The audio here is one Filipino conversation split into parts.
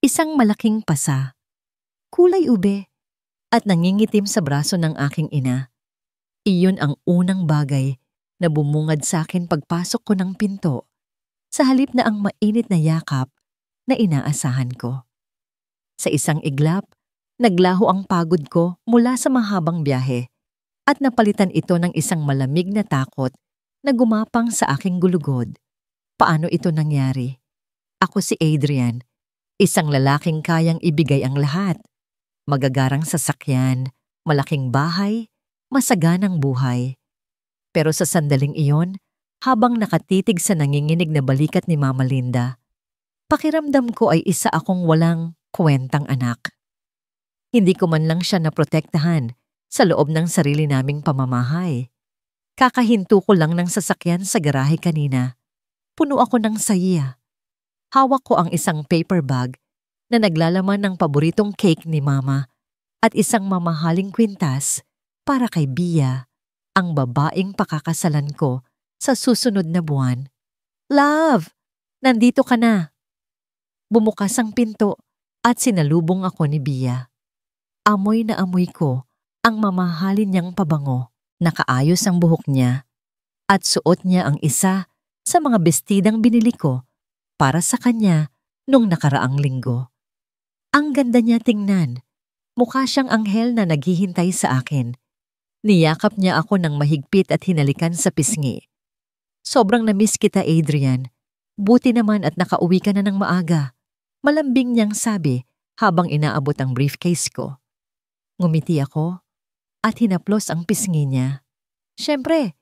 Isang malaking pasa, kulay ube, at nangingitim sa braso ng aking ina. Iyon ang unang bagay na bumungad sa akin pagpasok ko ng pinto, sa halip na ang mainit na yakap na inaasahan ko. Sa isang iglap, naglaho ang pagod ko mula sa mahabang biyahe at napalitan ito ng isang malamig na takot na gumapang sa aking gulugod. Paano ito nangyari? Ako si Adrian, isang lalaking kayang ibigay ang lahat. Magagarang sasakyan, malaking bahay, masaganang buhay. Pero sa sandaling iyon, habang nakatitig sa nanginginig na balikat ni Mama Linda, pakiramdam ko ay isa akong walang kwentang anak. Hindi ko man lang siya naprotektahan sa loob ng sarili naming pamamahay. Kakahinto ko lang ng sasakyan sa garahe kanina. Puno ako ng saya. Hawak ko ang isang paper bag na naglalaman ng paboritong cake ni Mama at isang mamahaling kwintas para kay Bia, ang babaeng pakakasalan ko sa susunod na buwan. Love! Nandito ka na! Bumukas ang pinto at sinalubong ako ni Bia. Amoy na amoy ko ang mamahalin niyang pabango. Nakaayos ang buhok niya at suot niya ang isa sa mga bestidang binili ko para sa kanya nung nakaraang linggo. Ang ganda niya tingnan. Mukha siyang anghel na naghihintay sa akin. Niyakap niya ako ng mahigpit at hinalikan sa pisngi. Sobrang namiss kita, Adrian. Buti naman at nakauwi ka na ng maaga. Malambing niyang sabi habang inaabot ang briefcase ko. Ngumiti ako at hinaplos ang pisngi niya. Siyempre,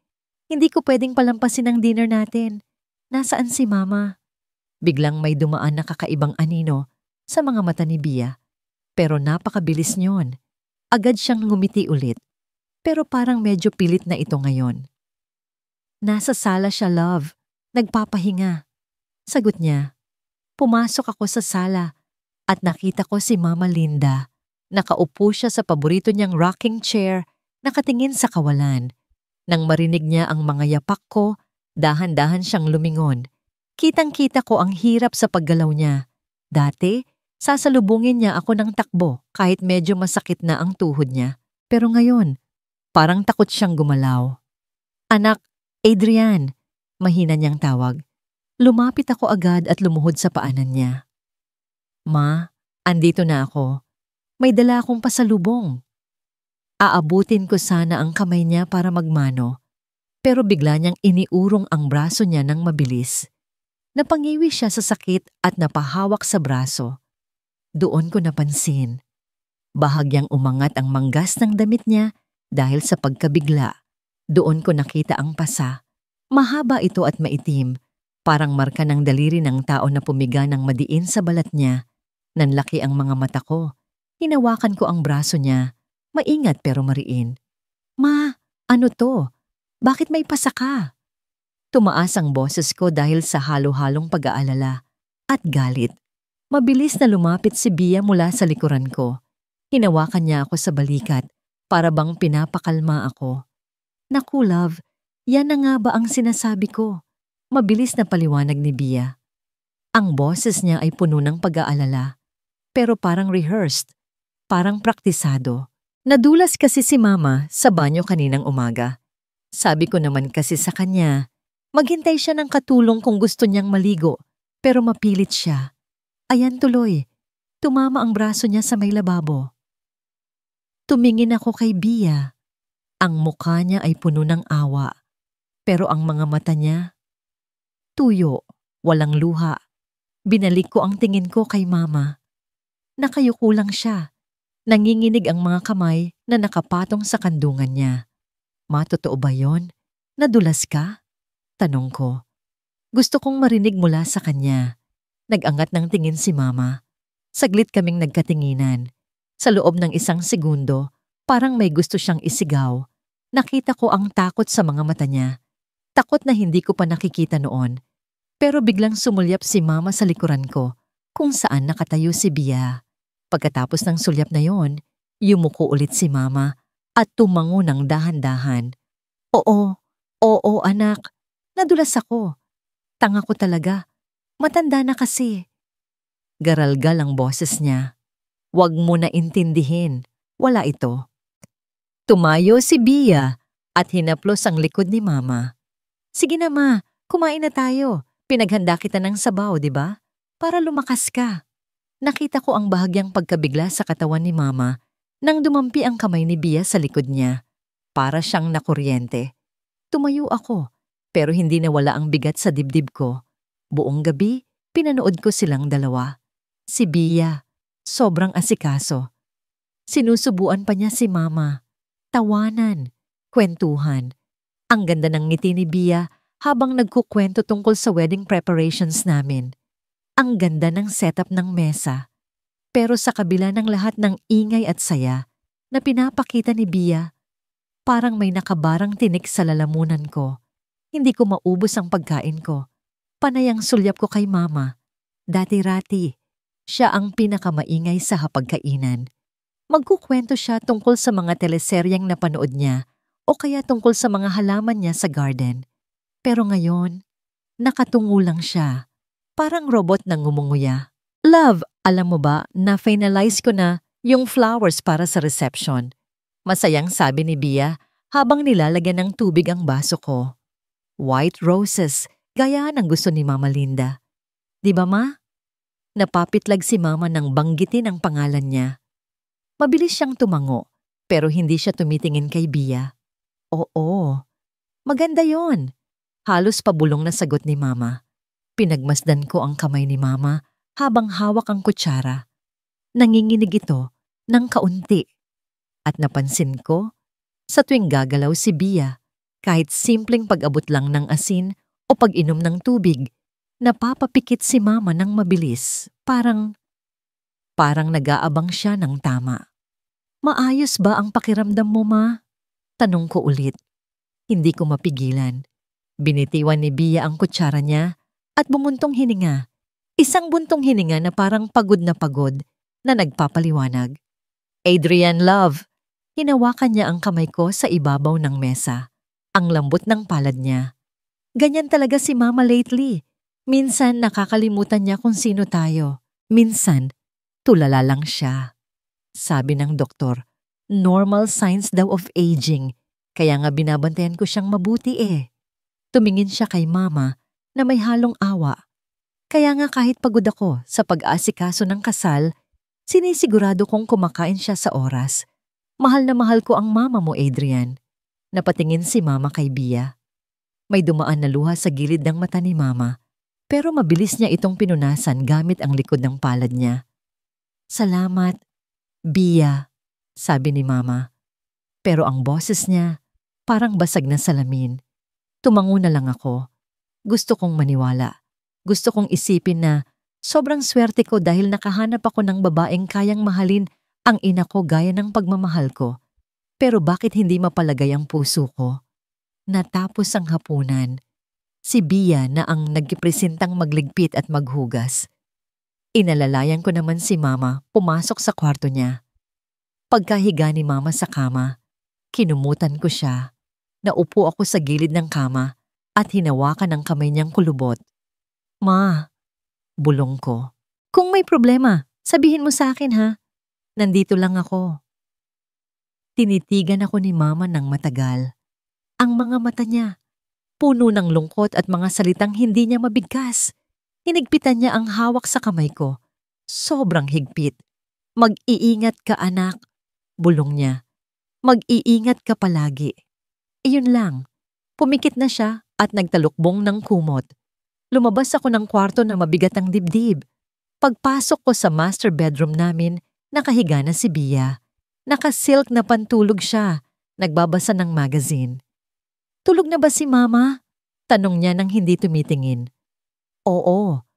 hindi ko pwedeng palampasin ang dinner natin. Nasaan si Mama? Biglang may dumaan na kakaibang anino sa mga mata ni Bia. Pero napakabilis niyon. Agad siyang ngumiti ulit. Pero parang medyo pilit na ito ngayon. Nasa sala siya, love. Nagpapahinga. Sagot niya. Pumasok ako sa sala at nakita ko si Mama Linda. Nakaupo siya sa paborito niyang rocking chair, nakatingin sa kawalan. Nang marinig niya ang mga yapak ko, dahan-dahan siyang lumingon. Kitang-kita ko ang hirap sa paggalaw niya. Dati, sasalubungin niya ako ng takbo kahit medyo masakit na ang tuhod niya. Pero ngayon, parang takot siyang gumalaw. Anak, Adrian, mahina niyang tawag. Lumapit ako agad at lumuhod sa paanan niya. Ma, andito na ako. May dala akong pasalubong. Aabutin ko sana ang kamay niya para magmano, pero bigla niyang iniurong ang braso niya ng mabilis. Napangiwi siya sa sakit at napahawak sa braso. Doon ko napansin. Bahagyang umangat ang manggas ng damit niya dahil sa pagkabigla. Doon ko nakita ang pasa. Mahaba ito at maitim, parang marka ng daliri ng tao na pumiga ng madiin sa balat niya. Nanlaki ang mga mata ko. Hinawakan ko ang braso niya. Maingat pero mariin. Ma, ano to? Bakit may pasa ka? Tumaas ang boses ko dahil sa halo-halong pag-aalala at galit. Mabilis na lumapit si Bia mula sa likuran ko. Hinawakan niya ako sa balikat para bang pinapakalma ako. Naku, love, yan na nga ba ang sinasabi ko? Mabilis na paliwanag ni Bia. Ang boses niya ay puno ng pag-aalala, pero parang rehearsed, parang praktisado. Nadulas kasi si Mama sa banyo kaninang umaga. Sabi ko naman kasi sa kanya, maghintay siya ng katulong kung gusto niyang maligo, pero mapilit siya. Ayan tuloy, tumama ang braso niya sa may lababo. Tumingin ako kay Bia. Ang mukha niya ay puno ng awa, pero ang mga mata niya, tuyo, walang luha. Binalik ko ang tingin ko kay Mama. Nakayuko lang siya. Nanginginig ang mga kamay na nakapatong sa kandungan niya. Ma, totoo ba yon? Nadulas ka? Tanong ko. Gusto kong marinig mula sa kanya. Nag-angat ng tingin si Mama. Saglit kaming nagkatinginan. Sa loob ng isang segundo, parang may gusto siyang isigaw. Nakita ko ang takot sa mga mata niya. Takot na hindi ko pa nakikita noon. Pero biglang sumulyap si Mama sa likuran ko, kung saan nakatayo si Bia. Pagkatapos ng sulyap na yon, yumuko ulit si Mama at tumango ng dahan-dahan. Oo anak, nadulas ako. Tanga ko talaga. Matanda na kasi. Garalgal ang boses niya. Huwag mo na intindihin. Wala ito. Tumayo si Bia at hinaplos ang likod ni Mama. Sige na ma, kumain na tayo. Pinaghanda kita ng sabaw, di ba? Para lumakas ka. Nakita ko ang bahagyang pagkabigla sa katawan ni Mama nang dumampi ang kamay ni Bia sa likod niya. Para siyang nakuryente. Tumayo ako, pero hindi nawala ang bigat sa dibdib ko. Buong gabi, pinanood ko silang dalawa. Si Bia, sobrang asikaso. Sinusubuan pa niya si Mama. Tawanan, kwentuhan. Ang ganda ng ngiti ni Bia habang nagkukwento tungkol sa wedding preparations namin. Ang ganda ng setup ng mesa. Pero sa kabila ng lahat ng ingay at saya na pinapakita ni Bia, parang may nakabarang tinik sa lalamunan ko. Hindi ko maubos ang pagkain ko. Panay ang sulyap ko kay Mama. Dati-rati, siya ang pinakamaingay sa hapagkainan. Magkukwento siya tungkol sa mga teleseryeng napanood niya o kaya tungkol sa mga halaman niya sa garden. Pero ngayon, nakatungo lang siya. Parang robot na ngumunguya. Love, alam mo ba na finalize ko na yung flowers para sa reception? Masayang sabi ni Bia habang nilalagyan ng tubig ang baso ko. White roses, gaya ng gusto ni Mama Linda. Di ba ma? Napapitlag si Mama nang banggitin ang pangalan niya. Mabilis siyang tumango, pero hindi siya tumitingin kay Bia. Oo, maganda yon. Halos pabulong na sagot ni Mama. Pinagmasdan ko ang kamay ni Mama habang hawak ang kutsara. Nanginginig ito ng kaunti. At napansin ko, sa tuwing gagalaw si Bia, kahit simpleng pag-abot lang ng asin o pag-inom ng tubig, napapapikit si Mama ng mabilis. Parang nag-aabang siya ng tama. Maayos ba ang pakiramdam mo, Ma? Tanong ko ulit. Hindi ko mapigilan. Binitiwan ni Bia ang kutsara niya at bumuntong hininga. Isang buntong hininga na parang pagod na nagpapaliwanag. Adrian, love. Hinawakan niya ang kamay ko sa ibabaw ng mesa. Ang lambot ng palad niya. Ganyan talaga si Mama lately. Minsan nakakalimutan niya kung sino tayo. Minsan, tulala lang siya. Sabi ng doktor, normal signs daw of aging. Kaya nga binabantayan ko siyang mabuti eh. Tumingin siya kay Mama na may halong awa. Kaya nga kahit pagod ako sa pag-aasikaso ng kasal, sinisigurado kong kumakain siya sa oras. Mahal na mahal ko ang mama mo, Adrian. Napatingin si Mama kay Bia. May dumaan na luha sa gilid ng mata ni Mama, pero mabilis niya itong pinunasan gamit ang likod ng palad niya. Salamat, Bia, sabi ni Mama. Pero ang boses niya, parang basag na salamin. Tumango na lang ako. Gusto kong maniwala. Gusto kong isipin na sobrang swerte ko dahil nakahanap ako ng babaeng kayang mahalin ang ina ko gaya ng pagmamahal ko. Pero bakit hindi mapalagay ang puso ko? Natapos ang hapunan. Si Bia na ang nagpresentang magligpit at maghugas. Inalalayan ko naman si Mama pumasok sa kwarto niya. Pagkahiga ni Mama sa kama, kinumutan ko siya. Naupo ako sa gilid ng kama at hinawakan ang kamay niyang kulubot. Ma, bulong ko. Kung may problema, sabihin mo sa akin ha. Nandito lang ako. Tinitigan ako ni Mama ng matagal. Ang mga mata niya, puno ng lungkot at mga salitang hindi niya mabigkas. Hinigpitan niya ang hawak sa kamay ko. Sobrang higpit. Mag-iingat ka anak, bulong niya. Mag-iingat ka palagi. Iyon lang. Pumikit na siya at nagtalukbong ng kumot. Lumabas ako ng kwarto na mabigat ang dibdib. Pagpasok ko sa master bedroom namin, nakahiga na si Bia. Nakasilk na pantulog siya. Nagbabasa ng magazine. Tulog na ba si Mama? Tanong niya nang hindi tumitingin. Oo.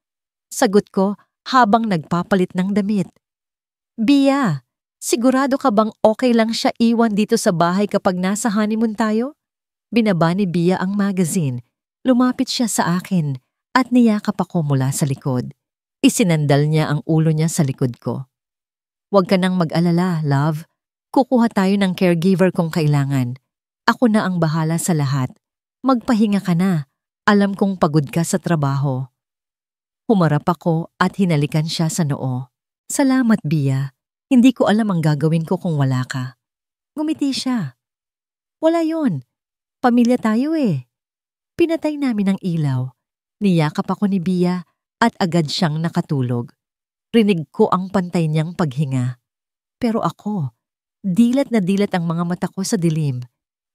Sagot ko habang nagpapalit ng damit. Bia, sigurado ka bang okay lang siya iwan dito sa bahay kapag nasa honeymoon tayo? Binaba ni Bia ang magazine. Lumapit siya sa akin at niyakap ako mula sa likod. Isinandal niya ang ulo niya sa likod ko. Huwag ka nang mag-alala, love. Kukuha tayo ng caregiver kung kailangan. Ako na ang bahala sa lahat. Magpahinga ka na. Alam kong pagod ka sa trabaho. Humarap ako at hinalikan siya sa noo. Salamat, Bia. Hindi ko alam ang gagawin ko kung wala ka. Ngumiti siya. Wala yon. Pamilya tayo eh. Pinatay namin ang ilaw. Niyakap ako ni Bia at agad siyang nakatulog. Rinig ko ang pantay niyang paghinga. Pero ako, dilat na dilat ang mga mata ko sa dilim.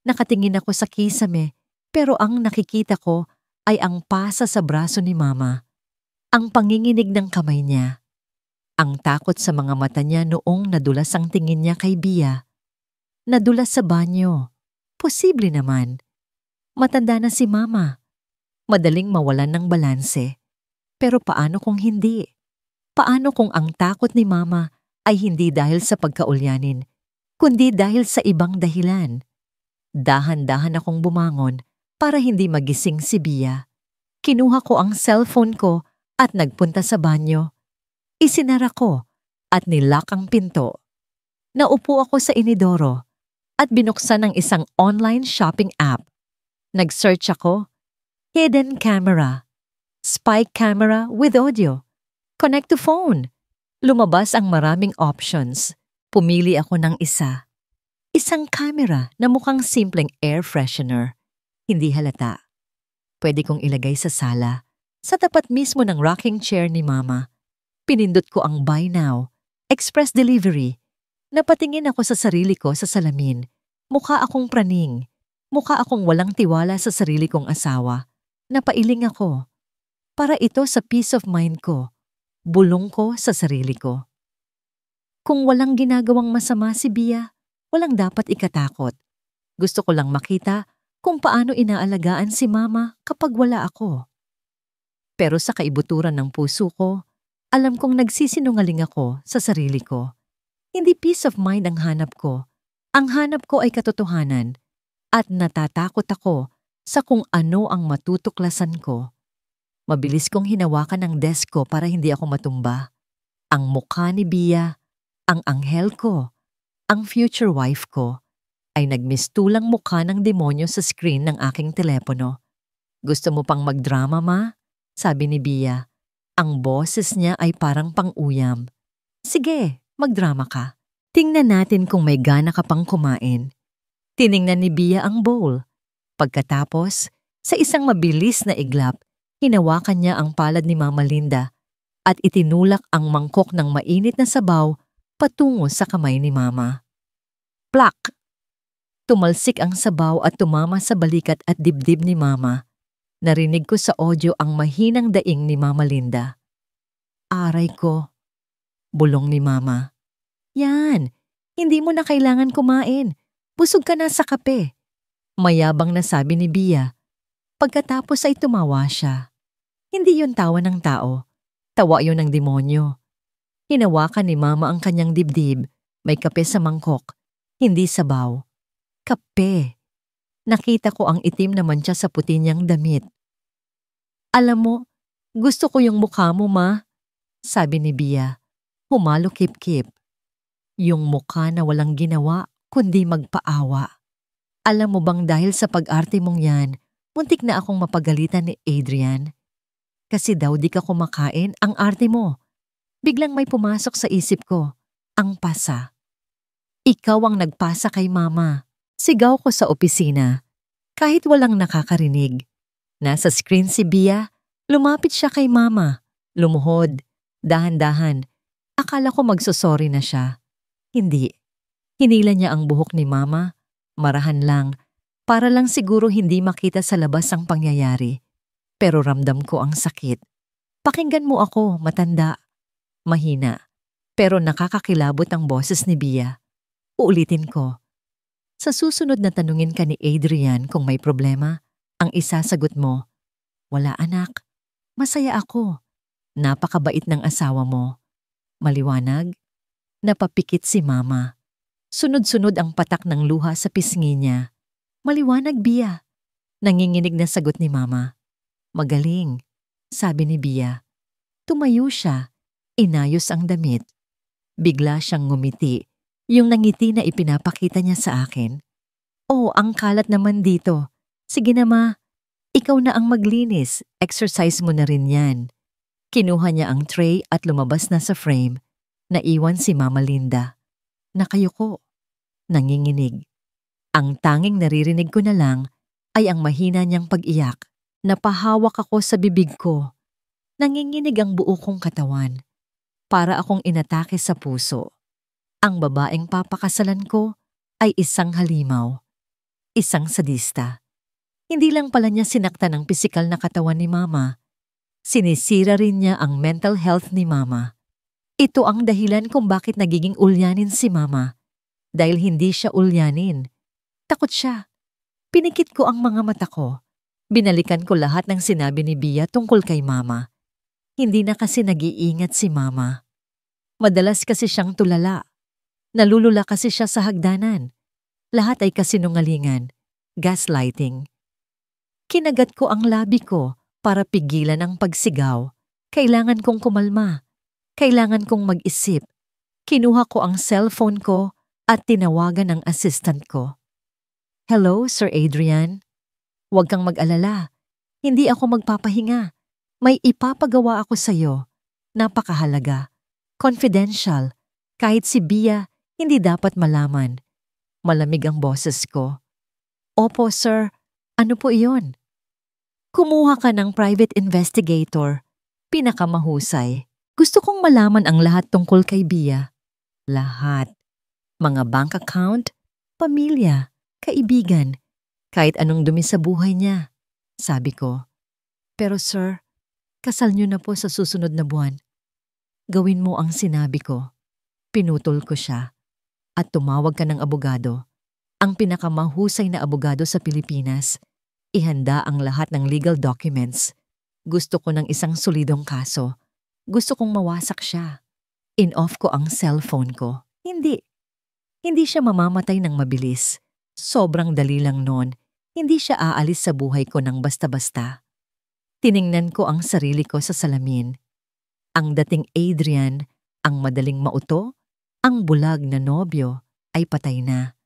Nakatingin ako sa kisame, pero ang nakikita ko ay ang pasa sa braso ni Mama. Ang panginginig ng kamay niya. Ang takot sa mga mata niya noong nadulas ang tingin niya kay Bia. Nadulas sa banyo. Posible naman. Matanda na si Mama. Madaling mawalan ng balanse. Pero paano kung hindi? Paano kung ang takot ni Mama ay hindi dahil sa pagkaulyanin, kundi dahil sa ibang dahilan? Dahan-dahan akong bumangon para hindi magising si Bia. Kinuha ko ang cellphone ko at nagpunta sa banyo. Isinara ko at nilock ang pinto. Naupo ako sa inidoro at binuksan ang isang online shopping app. Nag-search ako, hidden camera, spy camera with audio, connect to phone. Lumabas ang maraming options. Pumili ako ng isa. Isang camera na mukhang simpleng air freshener. Hindi halata. Pwede kong ilagay sa sala, sa tapat mismo ng rocking chair ni Mama. Pinindot ko ang buy now, express delivery. Napatingin ako sa sarili ko sa salamin. Mukha akong praning. Mukha akong walang tiwala sa sarili kong asawa. Napailing ako. Para ito sa peace of mind ko. Bulong ko sa sarili ko. Kung walang ginagawang masama si Bia, walang dapat ikatakot. Gusto ko lang makita kung paano inaalagaan si Mama kapag wala ako. Pero sa kaibuturan ng puso ko, alam kong nagsisinungaling ako sa sarili ko. Hindi peace of mind ang hanap ko. Ang hanap ko ay katotohanan at natatakot ako sa kung ano ang matutuklasan ko. Mabilis kong hinawakan ang desk ko para hindi ako matumba. Ang mukha ni Bia, ang anghel ko, ang future wife ko, ay nagmistulang mukha ng demonyo sa screen ng aking telepono. Gusto mo pang magdrama, Ma? Sabi ni Bia. Ang boses niya ay parang pang-uyam. Sige, magdrama ka. Tingnan natin kung may gana ka pang kumain. Tiningnan ni Bia ang bowl. Pagkatapos, sa isang mabilis na iglap, hinawakan niya ang palad ni Mama Linda at itinulak ang mangkok ng mainit na sabaw patungo sa kamay ni Mama. Plak! Tumalsik ang sabaw at tumama sa balikat at dibdib ni Mama. Narinig ko sa audio ang mahinang daing ni Mama Linda. Aray ko. Bulong ni Mama. Yan, hindi mo na kailangan kumain. Busog ka na sa kape. Mayabang na sabi ni Bia. Pagkatapos ay tumawa siya. Hindi yun tawa ng tao. Tawa yun ng demonyo. Hinawakan ni Mama ang kanyang dibdib. May kape sa mangkok. Hindi sabaw. Kape. Nakita ko ang itim na mantsa sa puti niyang damit. Alam mo, gusto ko yung mukha mo, Ma. Sabi ni Bia. Humalo kip-kip. Yung mukha na walang ginawa kundi magpaawa. Alam mo bang dahil sa pag-arte mong yan, muntik na akong mapagalitan ni Adrian? Kasi daw di ka kumakain ang arte mo. Biglang may pumasok sa isip ko, ang pasa. Ikaw ang nagpasa kay Mama. Sigaw ko sa opisina. Kahit walang nakakarinig. Nasa screen si Bia, lumapit siya kay Mama. Lumuhod, dahan-dahan. Akala ko magsosorry na siya. Hindi. Hinila niya ang buhok ni Mama, marahan lang, para lang siguro hindi makita sa labas ang pangyayari. Pero ramdam ko ang sakit. Pakinggan mo ako, matanda. Mahina, pero nakakakilabot ang boses ni Bia. Uulitin ko. Sa susunod na tanungin ka ni Adrian kung may problema, ang isasagot mo, wala anak, masaya ako. Napakabait ng asawa mo. Maliwanag? Napapikit si Mama. Sunod-sunod ang patak ng luha sa pisngi niya. Maliwanag, Bia. Nanginginig na sagot ni Mama. Magaling, sabi ni Bia. Tumayo siya, inayos ang damit. Bigla siyang ngumiti, yung nangiti na ipinapakita niya sa akin. Oh, ang kalat naman dito. Sige na, Ma. Ikaw na ang maglinis, exercise mo na rin yan. Kinuha niya ang tray at lumabas na sa frame. Naiwan si Mama Linda. Nakayuko. Nanginginig. Ang tanging naririnig ko na lang ay ang mahina niyang pag-iyak. Napahawak ako sa bibig ko. Nanginginig ang buo kong katawan. Para akong inatake sa puso. Ang babaeng papakasalan ko ay isang halimaw. Isang sadista. Hindi lang pala niya sinaktan ang pisikal na katawan ni Mama. Sinisira rin niya ang mental health ni Mama. Ito ang dahilan kung bakit nagiging ulyanin si Mama. Dahil hindi siya ulyanin. Takot siya. Pinikit ko ang mga mata ko. Binalikan ko lahat ng sinabi ni Bia tungkol kay Mama. Hindi na kasi nag-iingat si Mama. Madalas kasi siyang tulala. Nalulula kasi siya sa hagdanan. Lahat ay kasinungalingan. Gaslighting. Kinagat ko ang labi ko para pigilan ang pagsigaw. Kailangan kong kumalma. Kailangan kong mag-isip. Kinuha ko ang cellphone ko at tinawagan ang assistant ko. Hello, Sir Adrian. Huwag kang mag-alala. Hindi ako magpapahinga. May ipapagawa ako sa'yo. Napakahalaga. Confidential. Kahit si Bia, hindi dapat malaman. Malamig ang boses ko. Opo, sir. Ano po iyon? Kumuha ka ng private investigator. Pinakamahusay. Gusto kong malaman ang lahat tungkol kay Bia. Lahat. Mga bank account, pamilya, kaibigan, kahit anong dumi sa buhay niya. Sabi ko. Pero sir, kasal niyo na po sa susunod na buwan. Gawin mo ang sinabi ko. Pinutol ko siya. At tumawag ka ng abogado. Ang pinakamahusay na abogado sa Pilipinas. Ihanda ang lahat ng legal documents. Gusto ko ng isang solidong kaso. Gusto kong mawasak siya. In-off ko ang cellphone ko. Hindi. Hindi siya mamamatay ng mabilis. Sobrang dali lang nun. Hindi siya aalis sa buhay ko ng basta-basta. Tiningnan ko ang sarili ko sa salamin. Ang dating Adrian, ang madaling mauto, ang bulag na nobyo ay patay na.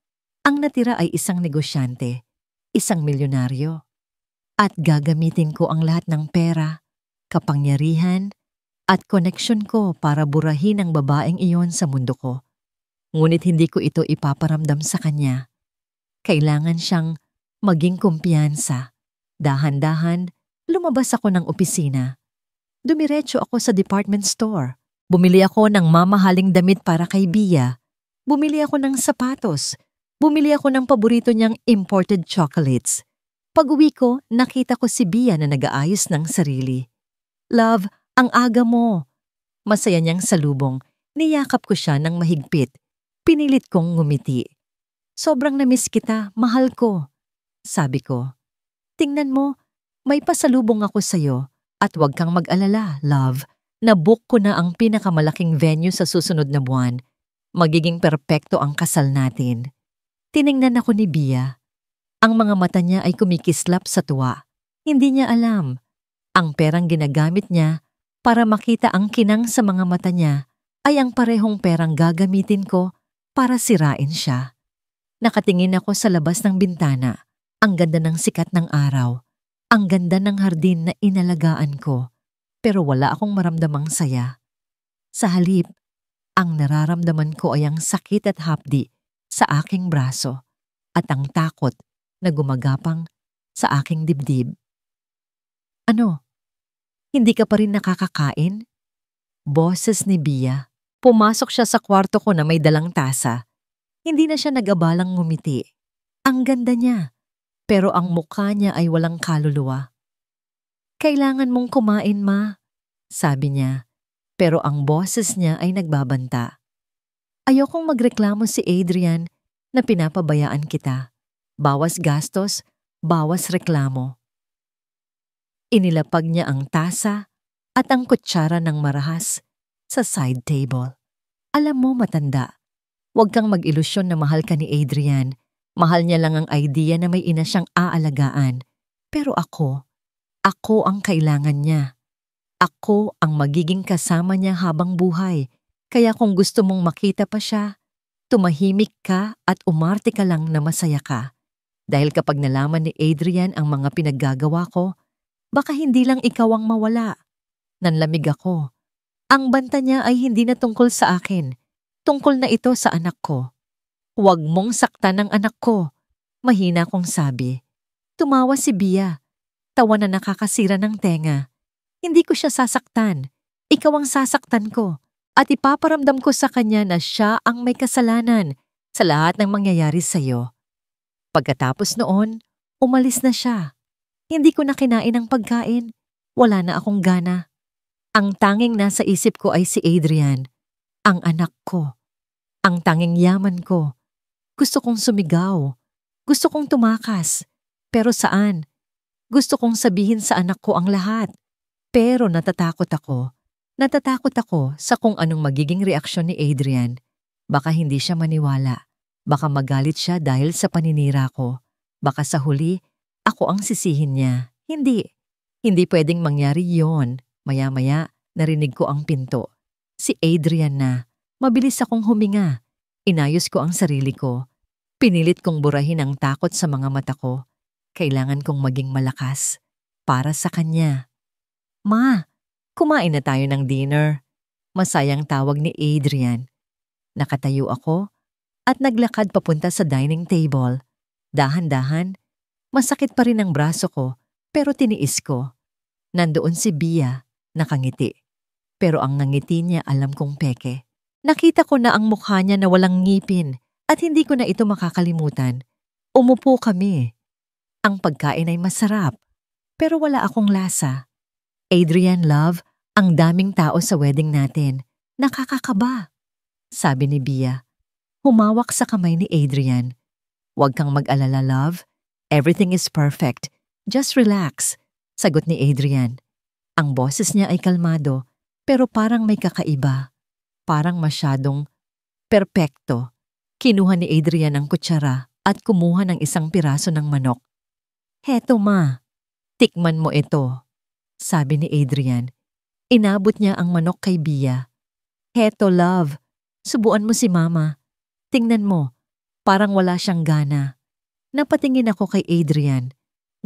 Ang natira ay isang negosyante, isang milyonaryo. At gagamitin ko ang lahat ng pera, kapangyarihan, at koneksyon ko para burahin ang babaeng iyon sa mundo ko. Ngunit hindi ko ito ipaparamdam sa kanya. Kailangan siyang maging kumpiyansa. Dahan-dahan, lumabas ako ng opisina. Dumiretso ako sa department store. Bumili ako ng mamahaling damit para kay Bia. Bumili ako ng sapatos. Bumili ako ng paborito niyang imported chocolates. Pag-uwi ko, nakita ko si Bia na nag-aayos ng sarili. Love, ang aga mo. Masaya niyang salubong. Niyakap ko siya ng mahigpit. Pinilit kong ngumiti. Sobrang namiss kita, mahal ko. Sabi ko, tingnan mo, may pasalubong ako sa'yo at huwag kang mag-alala, love. Nabook ko na ang pinakamalaking venue sa susunod na buwan. Magiging perpekto ang kasal natin. Tiningnan ako ni Bia. Ang mga mata niya ay kumikislap sa tuwa. Hindi niya alam. Ang perang ginagamit niya para makita ang kinang sa mga mata niya ay ang parehong perang gagamitin ko para sirain siya. Nakatingin ako sa labas ng bintana. Ang ganda ng sikat ng araw. Ang ganda ng hardin na inalagaan ko. Pero wala akong maramdamang saya. Sa halip, ang nararamdaman ko ay ang sakit at hapdi sa aking braso at ang takot na gumagapang sa aking dibdib. Ano? Hindi ka pa rin nakakakain? Boses ni Bia. Pumasok siya sa kwarto ko na may dalang tasa. Hindi na siya nag-abalang ngumiti. Ang ganda niya, pero ang mukha niya ay walang kaluluwa. Kailangan mong kumain, ma, sabi niya, pero ang boses niya ay nagbabanta. Ayokong magreklamo si Adrian na pinapabayaan kita. Bawas gastos, bawas reklamo. Inilapag niya ang tasa at ang kutsara ng marahas sa side table. Alam mo, matanda, huwag kang mag-ilusyon na mahal ka ni Adrian. Mahal niya lang ang idea na may ina siyang aalagaan. Pero ako ang kailangan niya. Ako ang magiging kasama niya habang buhay. Kaya kung gusto mong makita pa siya, tumahimik ka at umarte ka lang na masaya ka. Dahil kapag nalaman ni Adrian ang mga pinaggagawa ko, baka hindi lang ikaw ang mawala. Nanlamig ako. Ang banta niya ay hindi na tungkol sa akin. Tungkol na ito sa anak ko. Huwag mong saktan ang anak ko. Mahina kong sabi. Tumawa si Bia. Tawa na nakakasira ng tenga. Hindi ko siya sasaktan. Ikaw ang sasaktan ko. At ipaparamdam ko sa kanya na siya ang may kasalanan sa lahat ng mangyayari sa'yo. Pagkatapos noon, umalis na siya. Hindi ko na kinain ang pagkain. Wala na akong gana. Ang tanging nasa isip ko ay si Adrian, ang anak ko. Ang tanging yaman ko. Gusto kong sumigaw. Gusto kong tumakas. Pero saan? Gusto kong sabihin sa anak ko ang lahat. Pero natatakot ako. Natatakot ako sa kung anong magiging reaksyon ni Adrian. Baka hindi siya maniwala. Baka magalit siya dahil sa paninira ko. Baka sa huli, ako ang sisihin niya. Hindi. Hindi pwedeng mangyari yon. Maya-maya, narinig ko ang pinto. Si Adrian na. Mabilis akong huminga. Inayos ko ang sarili ko. Pinilit kong burahin ang takot sa mga mata ko. Kailangan kong maging malakas. Para sa kanya. Ma, kumain na tayo ng dinner. Masayang tawag ni Adrian. Nakatayo ako at naglakad papunta sa dining table. Dahan-dahan, masakit pa rin ang braso ko pero tiniis ko. Nandoon si Bia, nakangiti. Pero ang ngangiti niya alam kong peke. Nakita ko na ang mukha niya na walang ngipin at hindi ko na ito makakalimutan. Umupo kami. Ang pagkain ay masarap pero wala akong lasa. Adrian, love, ang daming tao sa wedding natin. Nakakakaba. Sabi ni Bia. Humawak sa kamay ni Adrian. Huwag kang mag-alala, love. Everything is perfect. Just relax. Sagot ni Adrian. Ang boses niya ay kalmado, pero parang may kakaiba. Parang masyadong perpekto. Kinuha ni Adrian ang kutsara at kumuha ng isang piraso ng manok. Heto ma, tikman mo ito. Sabi ni Adrian. Inabot niya ang manok kay Bia. Heto love, subuan mo si mama. Tingnan mo, parang wala siyang gana. Napatingin ako kay Adrian.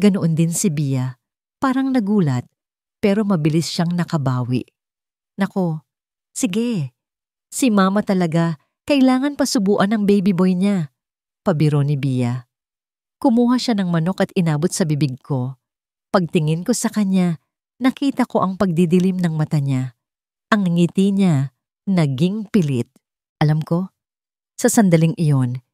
Ganoon din si Bia. Parang nagulat, pero mabilis siyang nakabawi. Nako, sige. Si mama talaga, kailangan pasubuan ng baby boy niya. Pabiro ni Bia. Kumuha siya ng manok at inabot sa bibig ko. Pagtingin ko sa kanya, nakita ko ang pagdidilim ng mata niya. Ang ngiti niya, naging pilit. Alam ko, sa sandaling iyon,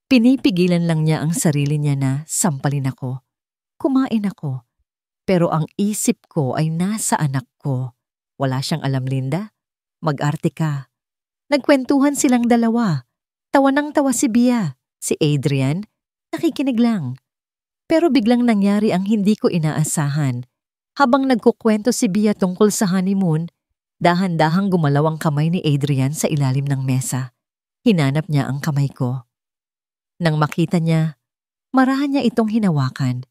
pinipigilan lang niya ang sarili niya na sampalin ako. Kumain ako. Pero ang isip ko ay nasa anak ko. Wala siyang alam, Linda. Mag-arte ka. Nagkwentuhan silang dalawa. Tawa ng tawa si Bia. Si Adrian, nakikinig lang. Pero biglang nangyari ang hindi ko inaasahan. Habang nagkukwento si Bia tungkol sa honeymoon, dahan-dahang gumalaw ang kamay ni Adrian sa ilalim ng mesa. Hinanap niya ang kamay ko. Nang makita niya, marahan niya itong hinawakan.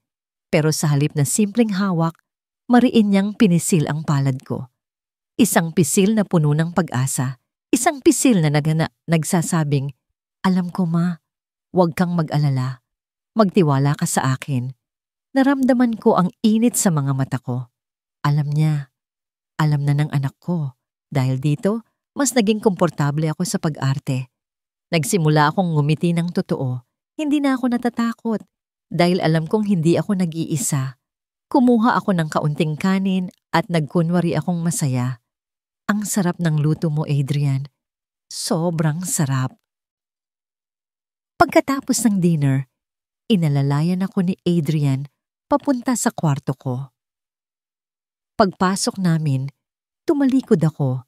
Pero sa halip na simpleng hawak, mariin niyang pinisil ang palad ko. Isang pisil na puno ng pag-asa. Isang pisil na nagsasabing, alam ko ma, huwag kang mag-alala. Magtiwala ka sa akin. Naramdaman ko ang init sa mga mata ko. Alam niya. Alam na ng anak ko. Dahil dito, mas naging komportable ako sa pag-arte. Nagsimula akong ngumiti ng totoo. Hindi na ako natatakot. Dahil alam kong hindi ako nag-iisa. Kumuha ako ng kaunting kanin at nagkunwari akong masaya. Ang sarap ng luto mo, Adrian. Sobrang sarap. Pagkatapos ng dinner, inalalayan ako ni Adrian papunta sa kwarto ko. Pagpasok namin, tumalikod ako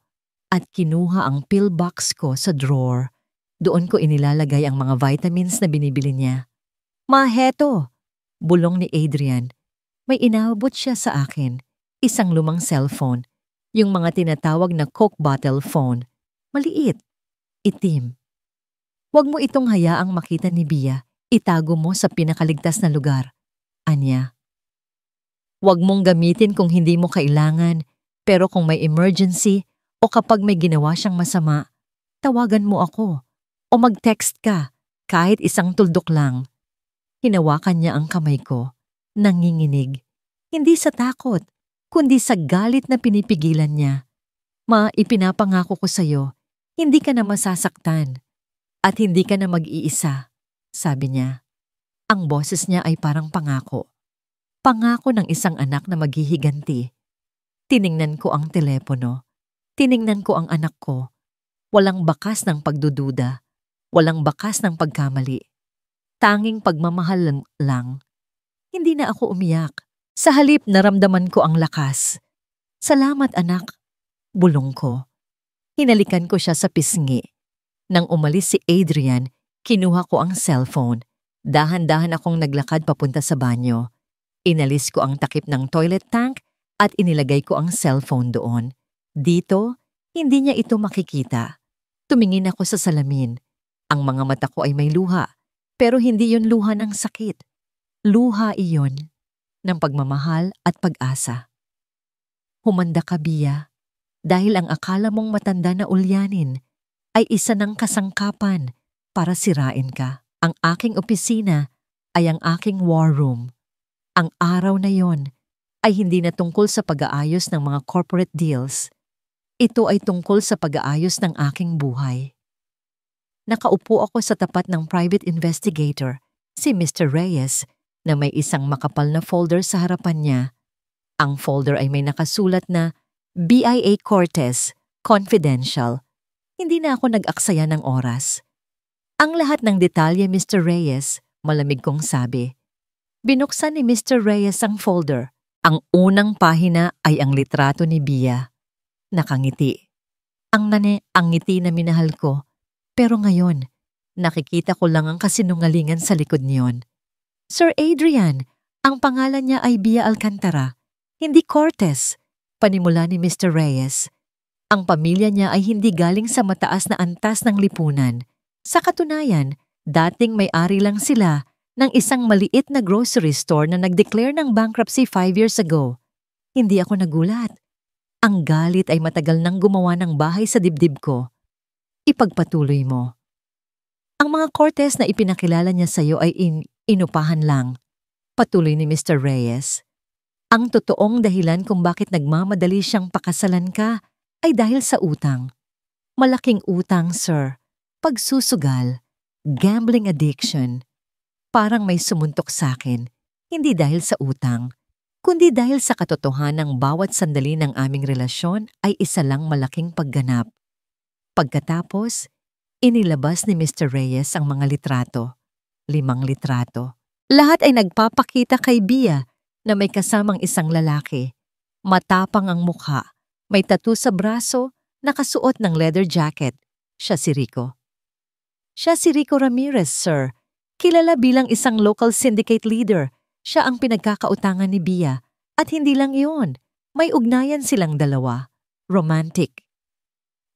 at kinuha ang pill box ko sa drawer. Doon ko inilalagay ang mga vitamins na binibili niya. Ma, heto! Bulong ni Adrian. May inabot siya sa akin. Isang lumang cellphone. Yung mga tinatawag na Coke bottle phone. Maliit. Itim. Huwag mo itong hayaang makita ni Bia. Itago mo sa pinakaligtas na lugar. Anya. Huwag mong gamitin kung hindi mo kailangan. Pero kung may emergency o kapag may ginawa siyang masama, tawagan mo ako. O mag-text ka. Kahit isang tuldok lang. Hinawakan niya ang kamay ko. Nanginginig. Hindi sa takot. kundi sa galit na pinipigilan niya. Ipinapangako ko sa'yo, hindi ka na masasaktan at hindi ka na mag-iisa, sabi niya. Ang boses niya ay parang pangako. Pangako ng isang anak na maghihiganti. Tiningnan ko ang telepono. Tiningnan ko ang anak ko. Walang bakas ng pagdududa. Walang bakas ng pagkamali. Tanging pagmamahal lang. Hindi na ako umiyak. Sa halip naramdaman ko ang lakas. Salamat anak. Bulong ko. Hinalikan ko siya sa pisngi. Nang umalis si Adrian, kinuha ko ang cellphone. Dahan-dahan akong naglakad papunta sa banyo. Inalis ko ang takip ng toilet tank at inilagay ko ang cellphone doon. Dito, hindi niya ito makikita. Tumingin ako sa salamin. Ang mga mata ko ay may luha, pero hindi yon luha ng sakit. Luha iyon ng pagmamahal at pag-asa. Humanda ka, Bia, dahil ang akala mong matanda na ulyanin ay isa ng kasangkapan para sirain ka. Ang aking opisina ay ang aking war room. Ang araw na yon ay hindi na tungkol sa pag-aayos ng mga corporate deals. Ito ay tungkol sa pag-aayos ng aking buhay. Nakaupo ako sa tapat ng private investigator, si Mr. Reyes, na may isang makapal na folder sa harapan niya. Ang folder ay may nakasulat na BIA Cortez, Confidential. Hindi na ako nag-aksaya ng oras. Ang lahat ng detalye, Mr. Reyes, malamig kong sabi. Binuksan ni Mr. Reyes ang folder. Ang unang pahina ay ang litrato ni Bia. Nakangiti. Ang ngiti na minahal ko. Pero ngayon, nakikita ko lang ang kasinungalingan sa likod niyon. Sir Adrian, ang pangalan niya ay Bia Alcantara, hindi Cortez, panimula ni Mr. Reyes. Ang pamilya niya ay hindi galing sa mataas na antas ng lipunan. Sa katunayan, dating may-ari lang sila ng isang maliit na grocery store na nag-declare ng bankruptcy 5 years ago. Hindi ako nagulat. Ang galit ay matagal nang gumawa ng bahay sa dibdib ko. Ipagpatuloy mo. Ang mga Cortez na ipinakilala niya sa iyo ay inupahan lang. Patuloy ni Mr. Reyes. Ang totoong dahilan kung bakit nagmamadali siyang pakasalan ka ay dahil sa utang. Malaking utang, sir. Pagsusugal. Gambling addiction. Parang may sumuntok sa akin. Hindi dahil sa utang, kundi dahil sa katotohanang bawat sandali ng aming relasyon ay isa lang malaking pagganap. Pagkatapos, inilabas ni Mr. Reyes ang mga litrato. 5 litrato. Lahat ay nagpapakita kay Bia na may kasamang isang lalaki. Matapang ang mukha, may tattoo sa braso, nakasuot ng leather jacket. Siya si Rico. Siya si Rico Ramirez, sir. Kilala bilang isang local syndicate leader. Siya ang pinagkakautangan ni Bia. At hindi lang iyon, may ugnayan silang dalawa. Romantic.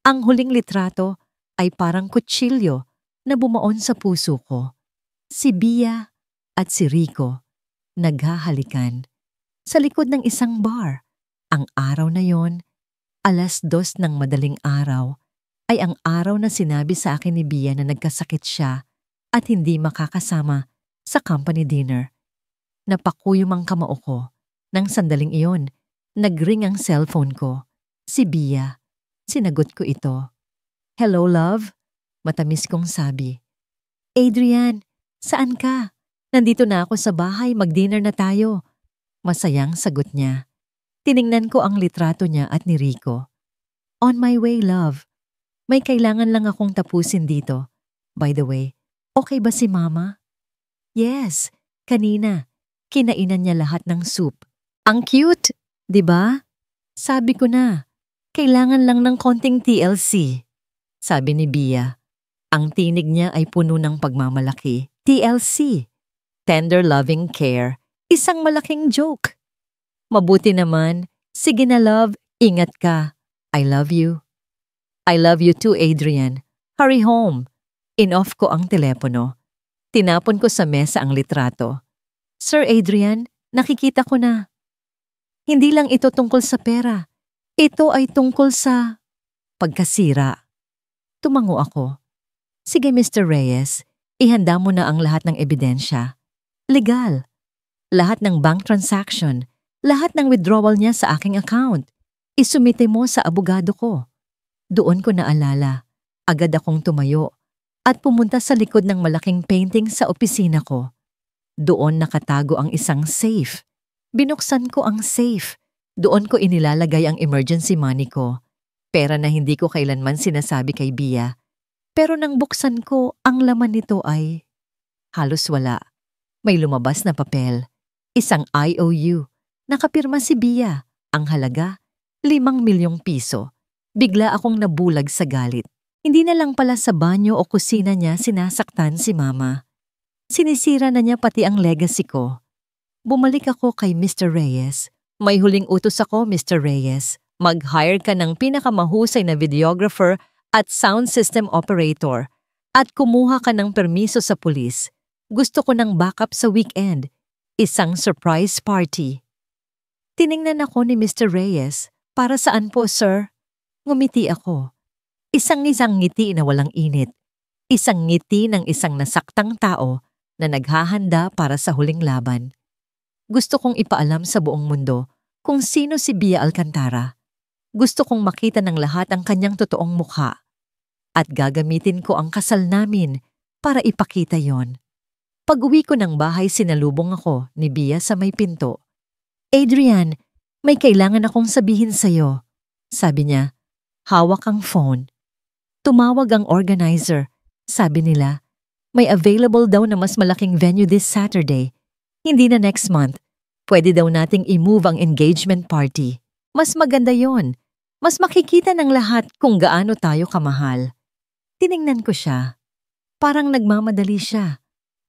Ang huling litrato ay parang kutsilyo na bumaon sa puso ko. Si Bia at si Rico naghahalikan sa likod ng isang bar. Ang araw na yon, 2:00 ng madaling araw, ay ang araw na sinabi sa akin ni Bia na nagkasakit siya at hindi makakasama sa company dinner. Napakuyom ang kamao ko. Nang sandaling iyon, nagring ang cellphone ko. Si Bia. Sinagot ko ito. Hello, love? Matamis kong sabi. Adrian, saan ka? Nandito na ako sa bahay, mag-dinner na tayo. Masayang sagot niya. Tiningnan ko ang litrato niya at ni Rico. On my way, love. May kailangan lang akong tapusin dito. By the way, okay ba si Mama? Yes, kanina. Kinainan niya lahat ng soup. Ang cute, di ba? Sabi ko na. Kailangan lang ng konting TLC, sabi ni Bia. Ang tinig niya ay puno ng pagmamalaki. TLC, Tender Loving Care, isang malaking joke. Mabuti naman, sige na love, ingat ka. I love you. I love you too, Adrian. Hurry home. In-off ko ang telepono. Tinapon ko sa mesa ang litrato. Sir Adrian, nakikita ko na. Hindi lang ito tungkol sa pera. Ito ay tungkol sa pagkasira. Tumango ako. Sige Mr. Reyes, ihanda mo na ang lahat ng ebidensya. Legal. Lahat ng bank transaction, Lahat ng withdrawal niya sa aking account. Isumite mo sa abogado ko. Doon ko naalala. Agad akong tumayo at pumunta sa likod ng malaking painting sa opisina ko. Doon nakatago ang isang safe. Binuksan ko ang safe. Doon ko inilalagay ang emergency money ko. Pera na hindi ko kailanman sinasabi kay Bia. Pero nang buksan ko, ang laman nito ay halos wala. May lumabas na papel. Isang IOU. Nakapirma si Bia. Ang halaga, 5 milyong piso. Bigla akong nabulag sa galit. Hindi na lang pala sa banyo o kusina niya sinasaktan si Mama. Sinisira na niya pati ang legacy ko. Bumalik ako kay Mr. Reyes. May huling utos ako, Mr. Reyes. Mag-hire ka ng pinakamahusay na videographer at sound system operator. At kumuha ka ng permiso sa pulis. Gusto ko ng backup sa weekend. Isang surprise party. Tiningnan ako ni Mr. Reyes. Para saan po, sir? Ngumiti ako. Isang ngiti na walang init. Isang ngiti ng isang nasaktang tao na naghahanda para sa huling laban. Gusto kong ipaalam sa buong mundo kung sino si Bia Alcantara. Gusto kong makita ng lahat ang kanyang totoong mukha. At gagamitin ko ang kasal namin para ipakita yon. Pag-uwi ko ng bahay, sinalubong ako ni Bia sa may pinto. Adrian, may kailangan akong sabihin sa'yo. Sabi niya. Hawak ang phone. Tumawag ang organizer. Sabi nila, may available daw na mas malaking venue this Saturday. Hindi na next month. Pwede daw nating i-move ang engagement party. Mas maganda yon. Mas makikita ng lahat kung gaano tayo kamahal. Tiningnan ko siya. Parang nagmamadali siya.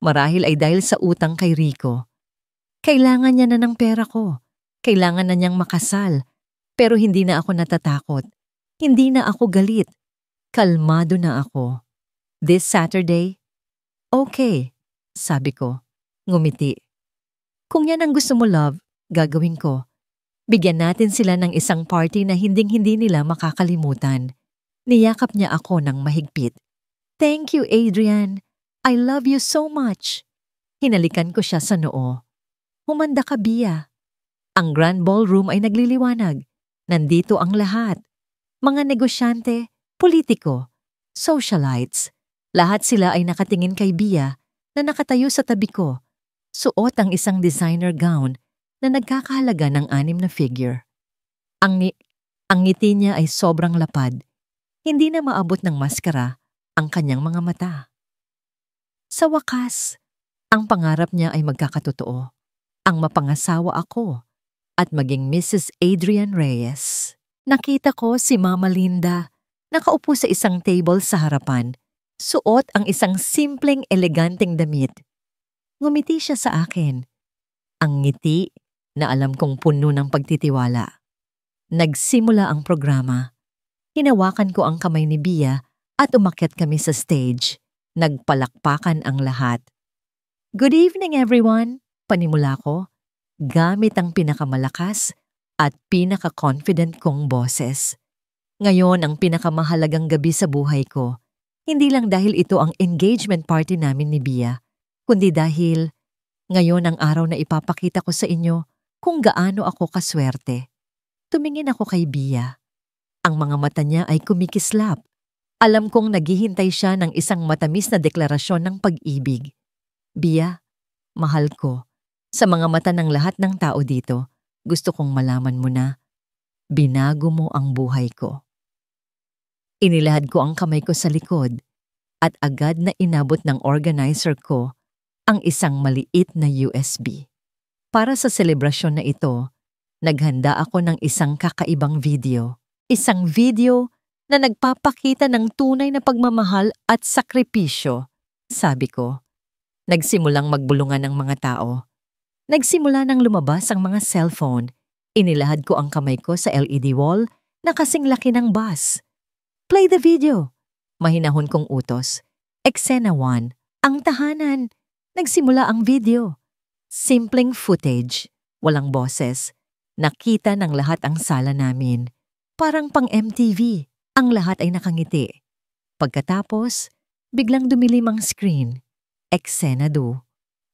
Marahil ay dahil sa utang kay Rico. Kailangan niya na ng pera ko. Kailangan na niyang makasal. Pero hindi na ako natatakot. Hindi na ako galit. Kalmado na ako. This Saturday? Okay, sabi ko. Ngumiti. Kung yan ang gusto mo, love, gagawin ko. Bigyan natin sila ng isang party na hinding-hindi nila makakalimutan. Niyakap niya ako ng mahigpit. Thank you, Adrian. I love you so much. Hinalikan ko siya sa noo. Humanda ka, Bia. Ang grand ballroom ay nagliliwanag. Nandito ang lahat. Mga negosyante, politiko, socialites, lahat sila ay nakatingin kay Bia na nakatayo sa tabi ko. Suot ang isang designer gown na nagkakahalaga ng 6 na figure. Ang ngiti niya ay sobrang lapad. Hindi na maabot ng maskara ang kanyang mga mata. Sa wakas, ang pangarap niya ay magkakatotoo. Ang mapangasawa ako at maging Mrs. Adrian Reyes. Nakita ko si Mama Linda, nakaupo sa isang table sa harapan. Suot ang isang simpleng eleganteng damit. Ngumiti siya sa akin. Ang ngiti na alam kong puno ng pagtitiwala. Nagsimula ang programa. Hinawakan ko ang kamay ni Bia at umakyat kami sa stage. Nagpalakpakan ang lahat. Good evening, everyone, panimula ko, gamit ang pinakamalakas at pinaka-confident kong boses. Ngayon ang pinakamahalagang gabi sa buhay ko. Hindi lang dahil ito ang engagement party namin ni Bia, kundi dahil ngayon ang araw na ipapakita ko sa inyo kung gaano ako kaswerte. Tumingin ako kay Bia. Ang mga mata niya ay kumikislap. Alam kong naghihintay siya ng isang matamis na deklarasyon ng pag-ibig. Bia, mahal ko. Sa mga mata ng lahat ng tao dito, gusto kong malaman mo na binago mo ang buhay ko. Inilahad ko ang kamay ko sa likod at agad na inabot ng organizer ko ang isang maliit na USB. Para sa selebrasyon na ito, naghanda ako ng isang kakaibang video. Isang video na nagpapakita ng tunay na pagmamahal at sakripisyo, sabi ko. Nagsimulang magbulungan ang mga tao. Nagsimula nang lumabas ang mga cellphone. Inilahad ko ang kamay ko sa LED wall na kasing laki ng bus. Play the video. Mahinahon kong utos. Eksena 1. Ang tahanan. Nagsimula ang video. Simpleng footage. Walang boses. Nakita ng lahat ang sala namin. Parang pang MTV. Ang lahat ay nakangiti. Pagkatapos, biglang dumilim ang screen. Eksena 2.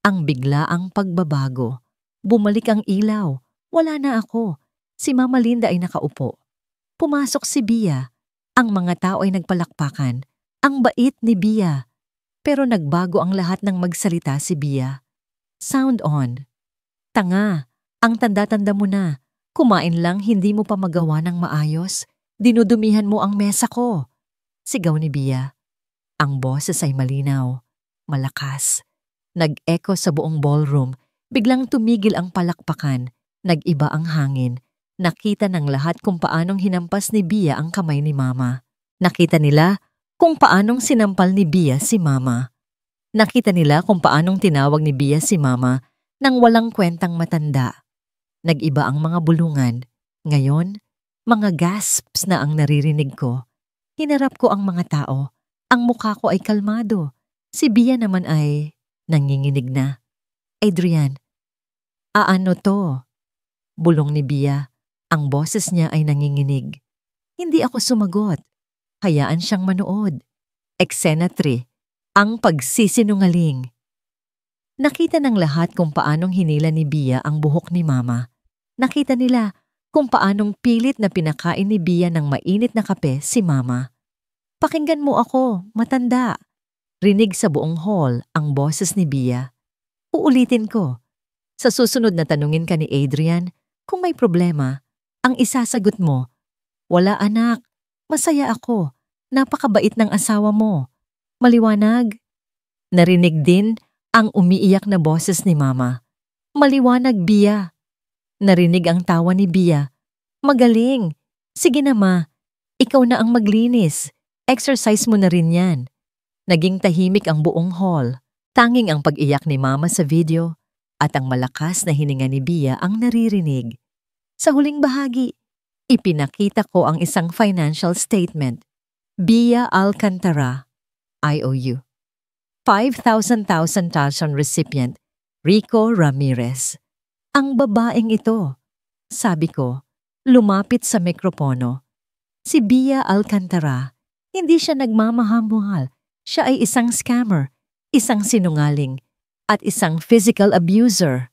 Ang biglaang pagbabago. Bumalik ang ilaw. Wala na ako. Si Mama Linda ay nakaupo. Pumasok si Bia. Ang mga tao ay nagpalakpakan. Ang bait ni Bia. Pero nagbago ang lahat nang magsalita si Bia. Sound on. Tanga, ang tanda-tanda mo na. Kumain lang hindi mo pa magawa ng maayos. Dinudumihan mo ang mesa ko. Sigaw ni Bia. Ang boses ay malinaw, malakas. Nag-echo sa buong ballroom. Biglang tumigil ang palakpakan. Nag-iba ang hangin. Nakita ng lahat kung paanong hinampas ni Bia ang kamay ni Mama. Nakita nila kung paanong sinampal ni Bia si Mama. Nakita nila kung paanong tinawag ni Bia si Mama nang walang kwentang matanda. Nag-iba ang mga bulungan. Ngayon, mga gasps na ang naririnig ko. Hinarap ko ang mga tao. Ang mukha ko ay kalmado. Si Bia naman ay nanginginig na. Adrian, ano to? Bulong ni Bia. Ang boses niya ay nanginginig. Hindi ako sumagot. Hayaan siyang manood. Eksena 3. Ang pagsisinungaling. Nakita ng lahat kung paanong hinila ni Bia ang buhok ni Mama. Nakita nila kung paanong pilit na pinakain ni Bia ng mainit na kape si Mama. Pakinggan mo ako, matanda. Rinig sa buong hall ang boses ni Bia. Uulitin ko. Sa susunod na tanungin ka ni Adrian kung may problema, ang isasagot mo, wala anak, masaya ako, napakabait ng asawa mo. Maliwanag? Narinig din ang umiiyak na boses ni Mama. Maliwanag, Bia. Narinig ang tawa ni Bia. Magaling. Sige na Ma, ikaw na ang maglinis. Exercise mo na rin yan. Naging tahimik ang buong hall. Tanging ang pag-iyak ni Mama sa video at ang malakas na hininga ni Bia ang naririnig. Sa huling bahagi, ipinakita ko ang isang financial statement. Bia Alcantara, IOU. 5,000 recipient, Rico Ramirez. Ang babaeng ito, sabi ko, lumapit sa mikropono. Si Bia Alcantara, hindi siya nagmamahal. Siya ay isang scammer, isang sinungaling, at isang physical abuser.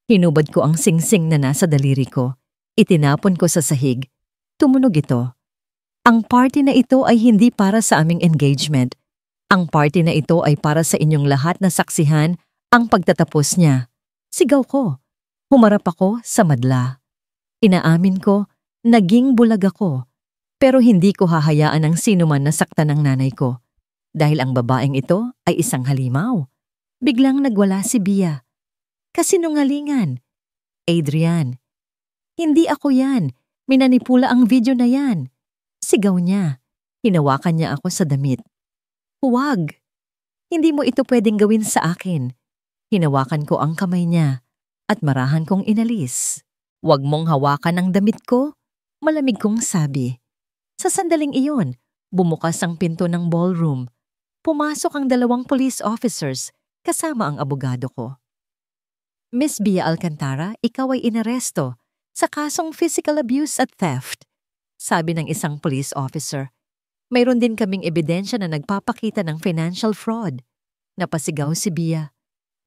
Hinubad ko ang singsing na nasa daliri ko. Itinapon ko sa sahig. Tumunog ito. Ang party na ito ay hindi para sa aming engagement. Ang party na ito ay para sa inyong lahat na saksihan ang pagtatapos niya. Sigaw ko. Humarap ako sa madla. Inaamin ko, naging bulag ako. Pero hindi ko hahayaan ang sino man na saktan ng nanay ko. Dahil ang babaeng ito ay isang halimaw. Biglang nagwala si Bia. Kasinungalingan. Adrian. Hindi ako yan. Minanipula ang video na yan. Sigaw niya. Hinawakan niya ako sa damit. Huwag. Hindi mo ito pwedeng gawin sa akin. Hinawakan ko ang kamay niya at marahan kong inalis. Huwag mong hawakan ang damit ko. Malamig kong sabi. Sa sandaling iyon, bumukas ang pinto ng ballroom. Pumasok ang 2 police officers kasama ang abogado ko. Miss Bia Alcantara, ikaw ay inaresto sa kasong physical abuse at theft. Sabi ng isang police officer. Mayroon din kaming ebidensya na nagpapakita ng financial fraud. Napasigaw si Bia.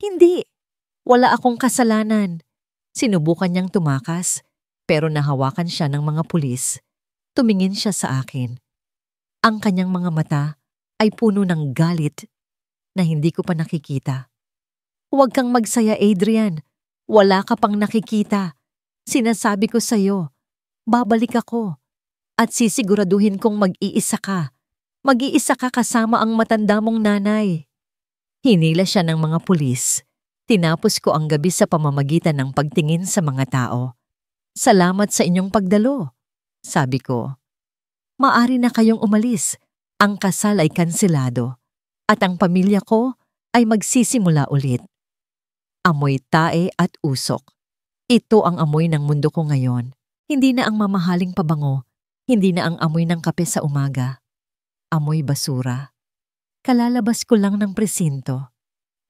Hindi. Wala akong kasalanan. Sinubukan niyang tumakas, pero nahawakan siya ng mga pulis. Tumingin siya sa akin. Ang kanyang mga mata ay puno ng galit na hindi ko pa nakikita. Huwag kang magsaya, Adrian. Wala ka pang nakikita. Sinasabi ko sa'yo, babalik ako at sisiguraduhin kong mag-iisa ka. Mag-iisa ka kasama ang matanda mong nanay. Hinila siya ng mga pulis. Tinapos ko ang gabi sa pamamagitan ng pagtingin sa mga tao. Salamat sa inyong pagdalo, sabi ko. Maari na kayong umalis. Ang kasal ay kanselado at ang pamilya ko ay magsisimula ulit. Amoy tae at usok. Ito ang amoy ng mundo ko ngayon. Hindi na ang mamahaling pabango. Hindi na ang amoy ng kape sa umaga. Amoy basura. Kalalabas ko lang ng presinto.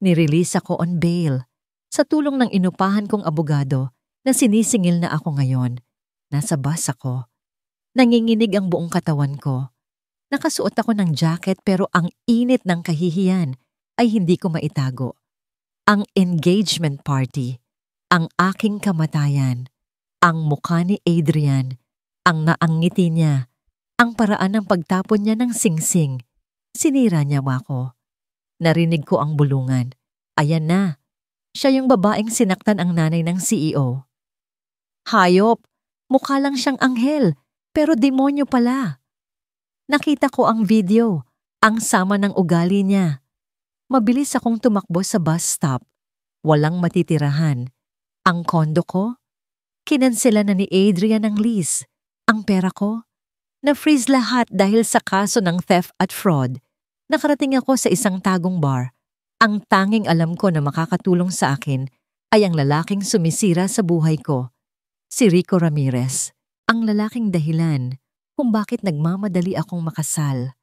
Nirelease ako on bail. Sa tulong ng inupahan kong abogado na sinisingil na ako ngayon. Nasa bus ako. Nanginginig ang buong katawan ko. Nakasuot ako ng jacket pero ang init ng kahihiyan ay hindi ko maitago. Ang engagement party. Ang aking kamatayan. Ang mukha ni Adrian, ang naangiti niya, ang paraan ng pagtapon niya ng singsing. Sinira niya ako. Narinig ko ang bulungan. Ayan na. Siya yung babaeng sinaktan ang nanay ng CEO. Hayop! Mukha lang siyang anghel, pero demonyo pala. Nakita ko ang video, ang sama ng ugali niya. Mabilis akong tumakbo sa bus stop. Walang matitirahan. Ang kondo ko, kinansela na ni Adrian ang lease. Ang pera ko, na-freeze lahat dahil sa kaso ng theft at fraud. Nakarating ako sa isang tagong bar. Ang tanging alam ko na makakatulong sa akin ay ang lalaking sumisira sa buhay ko. Si Rico Ramirez, ang lalaking dahilan kung bakit nagmamadali akong makasal.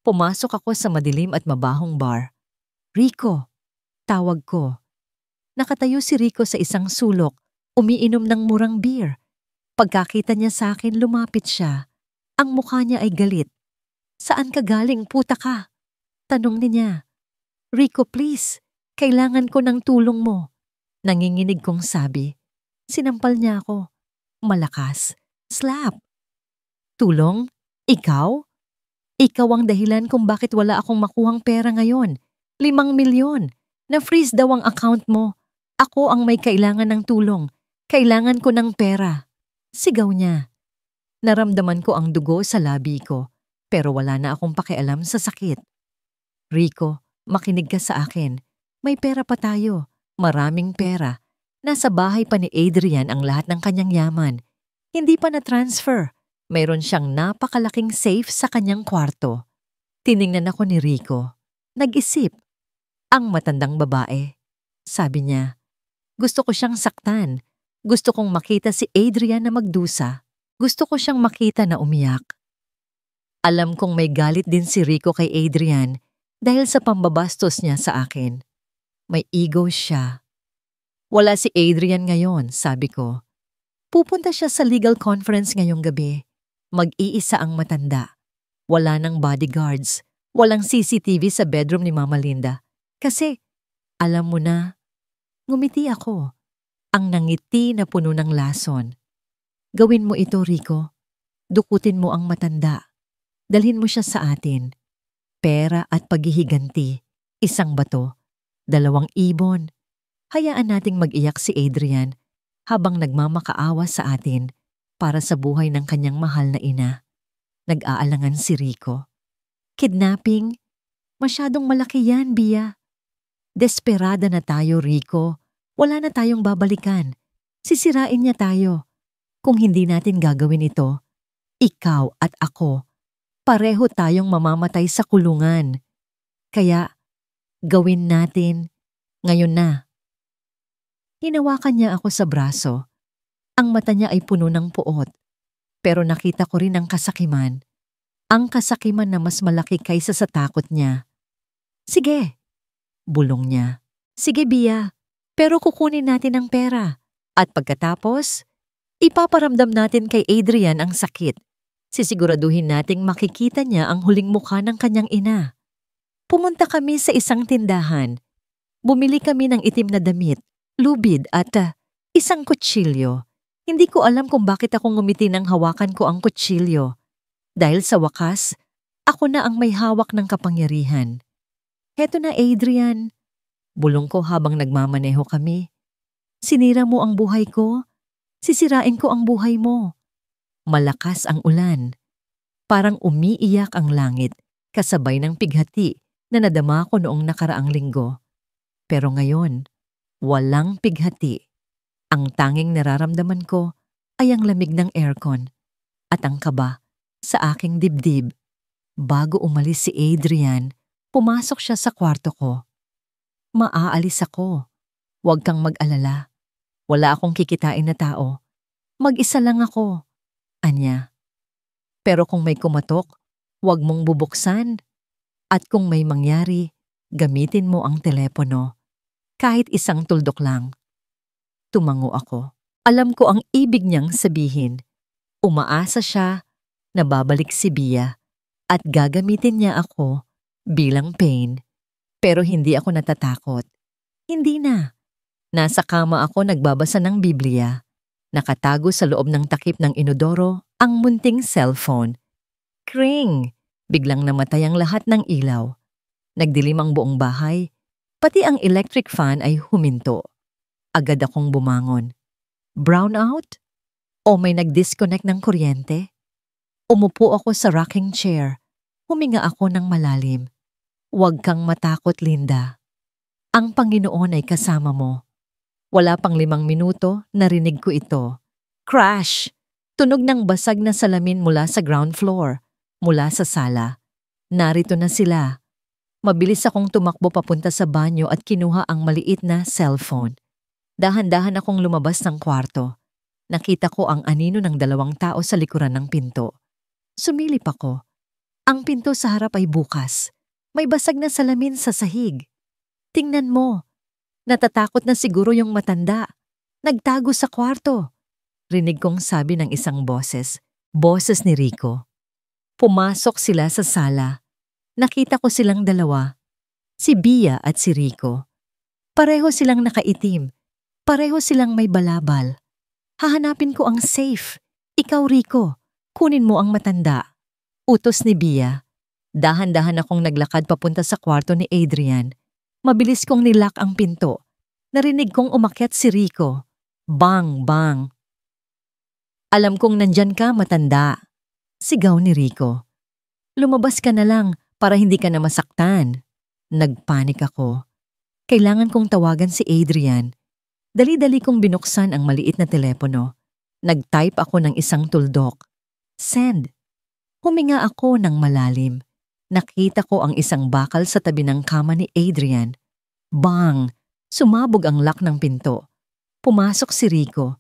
Pumasok ako sa madilim at mabahong bar. Rico, tawag ko. Nakatayo si Rico sa isang sulok, umiinom ng murang beer. Pagkakita niya sa akin, lumapit siya. Ang mukha niya ay galit. Saan ka galing, puta ka? Tanong niya. Rico, please, kailangan ko ng tulong mo. Nanginginig kong sabi. Sinampal niya ako. Malakas. Slap. Tulong? Ikaw? Ikaw ang dahilan kung bakit wala akong makuhang pera ngayon. 5 milyon. Na-freeze daw ang account mo. Ako ang may kailangan ng tulong. Kailangan ko ng pera. Sigaw niya. Naramdaman ko ang dugo sa labi ko, pero wala na akong pakialam sa sakit. Rico, makinig ka sa akin. May pera pa tayo. Maraming pera. Nasa bahay pa ni Adrian ang lahat ng kanyang yaman. Hindi pa na-transfer. Mayroon siyang napakalaking safe sa kanyang kwarto. Tiningnan ako ni Rico. Nag-isip. Ang matandang babae. Sabi niya, gusto ko siyang saktan. Gusto kong makita si Adrian na magdusa. Gusto ko siyang makita na umiyak. Alam kong may galit din si Rico kay Adrian dahil sa pambabastos niya sa akin. May ego siya. Wala si Adrian ngayon, sabi ko. Pupunta siya sa legal conference ngayong gabi. Mag-iisa ang matanda. Wala nang bodyguards. Walang CCTV sa bedroom ni Mama Linda. Kasi, alam mo na, ngumiti ako. Ang nangiti na puno ng lason. Gawin mo ito, Rico. Dukutin mo ang matanda. Dalhin mo siya sa atin. Pera at paghihiganti. Isang bato. 2 ibon. Hayaan nating mag-iyak si Adrian habang nagmamakaawa sa atin para sa buhay ng kanyang mahal na ina. Nag-aalangan si Rico. Kidnapping? Masyadong malaki yan, Bia. Desperada na tayo, Rico. Wala na tayong babalikan. Sisirain niya tayo. Kung hindi natin gagawin ito, ikaw at ako, pareho tayong mamamatay sa kulungan. Kaya, gawin natin ngayon na. Hinawakan niya ako sa braso. Ang mata niya ay puno ng puot. Pero nakita ko rin ang kasakiman. Ang kasakiman na mas malaki kaysa sa takot niya. Sige, bulong niya. Sige, Bia, pero kukunin natin ang pera. At pagkatapos, ipaparamdam natin kay Adrian ang sakit. Sisiguraduhin nating makikita niya ang huling mukha ng kanyang ina. Pumunta kami sa isang tindahan. Bumili kami ng itim na damit, lubid at isang kutsilyo. Hindi ko alam kung bakit ako ngumiti nang hawakan ko ang kutsilyo. Dahil sa wakas, ako na ang may hawak ng kapangyarihan. Heto na, Adrian. Bulong ko habang nagmamaneho kami. Sinira mo ang buhay ko. Sisirain ko ang buhay mo. Malakas ang ulan. Parang umiiyak ang langit kasabay ng pighati na nadama ko noong nakaraang linggo. Pero ngayon, walang pighati. Ang tanging nararamdaman ko ay ang lamig ng aircon at ang kaba sa aking dibdib. Bago umalis si Adrian, pumasok siya sa kwarto ko. Maaalis ako. Huwag kang mag-alala. Wala akong kikitain na tao. Mag-isa lang ako. Anya. Pero kung may kumatok, huwag mong bubuksan. At kung may mangyari, gamitin mo ang telepono. Kahit isang tuldok lang. Tumango ako. Alam ko ang ibig niyang sabihin. Umaasa siya na babalik si Bia at gagamitin niya ako bilang pain. Pero hindi ako natatakot. Hindi na. Nasa kama ako nagbabasa ng Biblia. Nakatago sa loob ng takip ng inodoro ang munting cellphone. Kring! Biglang namatay ang lahat ng ilaw. Nagdilim ang buong bahay, pati ang electric fan ay huminto. Agad akong bumangon. Brownout? O may nag-disconnect ng kuryente? Umupo ako sa rocking chair. Huminga ako ng malalim. Huwag kang matakot, Linda. Ang Panginoon ay kasama mo. Wala pang 5 minuto, narinig ko ito. Crash! Tunog ng basag na salamin mula sa ground floor, mula sa sala. Narito na sila. Mabilis akong tumakbo papunta sa banyo at kinuha ang maliit na cellphone. Dahan-dahan akong lumabas ng kwarto. Nakita ko ang anino ng 2 tao sa likuran ng pinto. Sumilip ako. Ang pinto sa harap ay bukas. May basag na salamin sa sahig. Tingnan mo. Natatakot na siguro yung matanda. Nagtago sa kwarto. Rinig kong sabi ng isang boses. Boses ni Rico. Pumasok sila sa sala. Nakita ko silang 2. Si Bia at si Rico. Pareho silang nakaitim. Pareho silang may balabal. Hahanapin ko ang safe. Ikaw, Rico. Kunin mo ang matanda. Utos ni Bia. Dahan-dahan akong naglakad papunta sa kwarto ni Adrian. Mabilis kong nilock ang pinto. Narinig kong umakyat si Rico. Bang, bang. Alam kong nandyan ka, matanda. Sigaw ni Rico. Lumabas ka na lang para hindi ka na masaktan. Nagpanik ako. Kailangan kong tawagan si Adrian. Dali-dali kong binuksan ang maliit na telepono. Nag-type ako ng isang tuldok. Send. Huminga ako ng malalim. Nakita ko ang isang bakal sa tabi ng kama ni Adrian. Bang! Sumabog ang lock ng pinto. Pumasok si Rico.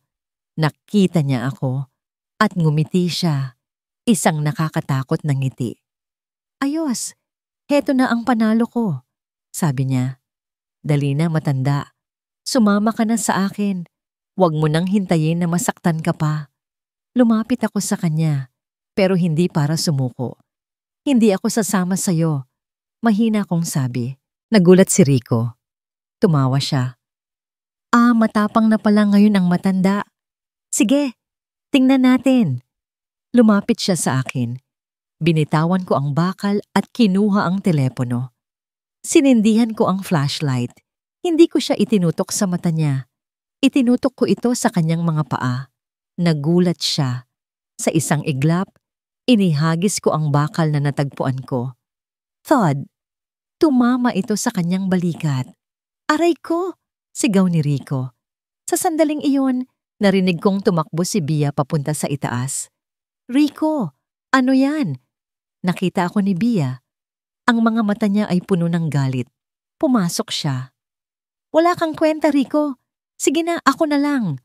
Nakita niya ako at ngumiti siya. Isang nakakatakot na ngiti. Ayos, heto na ang panalo ko, sabi niya. Dali na, matanda. Sumama ka na sa akin. Huwag mo nang hintayin na masaktan ka pa. Lumapit ako sa kanya, pero hindi para sumuko. Hindi ako sasama sa'yo. Mahina kong sabi. Nagulat si Rico. Tumawa siya. Matapang na pala ngayon ang matanda. Sige, tingnan natin. Lumapit siya sa akin. Binitawan ko ang bakal at kinuha ang telepono. Sinindihan ko ang flashlight. Hindi ko siya itinutok sa mata niya. Itinutok ko ito sa kanyang mga paa. Nagulat siya. Sa isang iglap, inihagis ko ang bakal na natagpuan ko. Thud. Tumama ito sa kanyang balikat. Aray ko! Sigaw ni Rico. Sa sandaling iyon, narinig kong tumakbo si Bia papunta sa itaas. Rico! Ano yan? Nakita ako ni Bia. Ang mga mata niya ay puno ng galit. Pumasok siya. Wala kang kwenta, Rico. Sige na, ako na lang.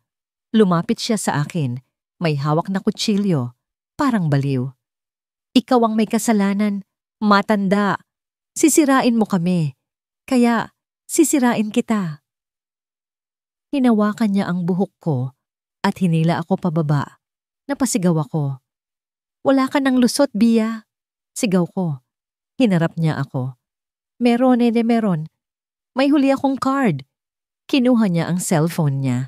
Lumapit siya sa akin. May hawak na kutsilyo. Parang baliw. Ikaw ang may kasalanan. Matanda. Sisirain mo kami. Kaya, sisirain kita. Hinawakan niya ang buhok ko at hinila ako pababa. Napasigaw ako. Wala ka ng lusot, Bia. Sigaw ko. Hinarap niya ako. Meron, meron. May huli akong card. Kinuha niya ang cellphone niya.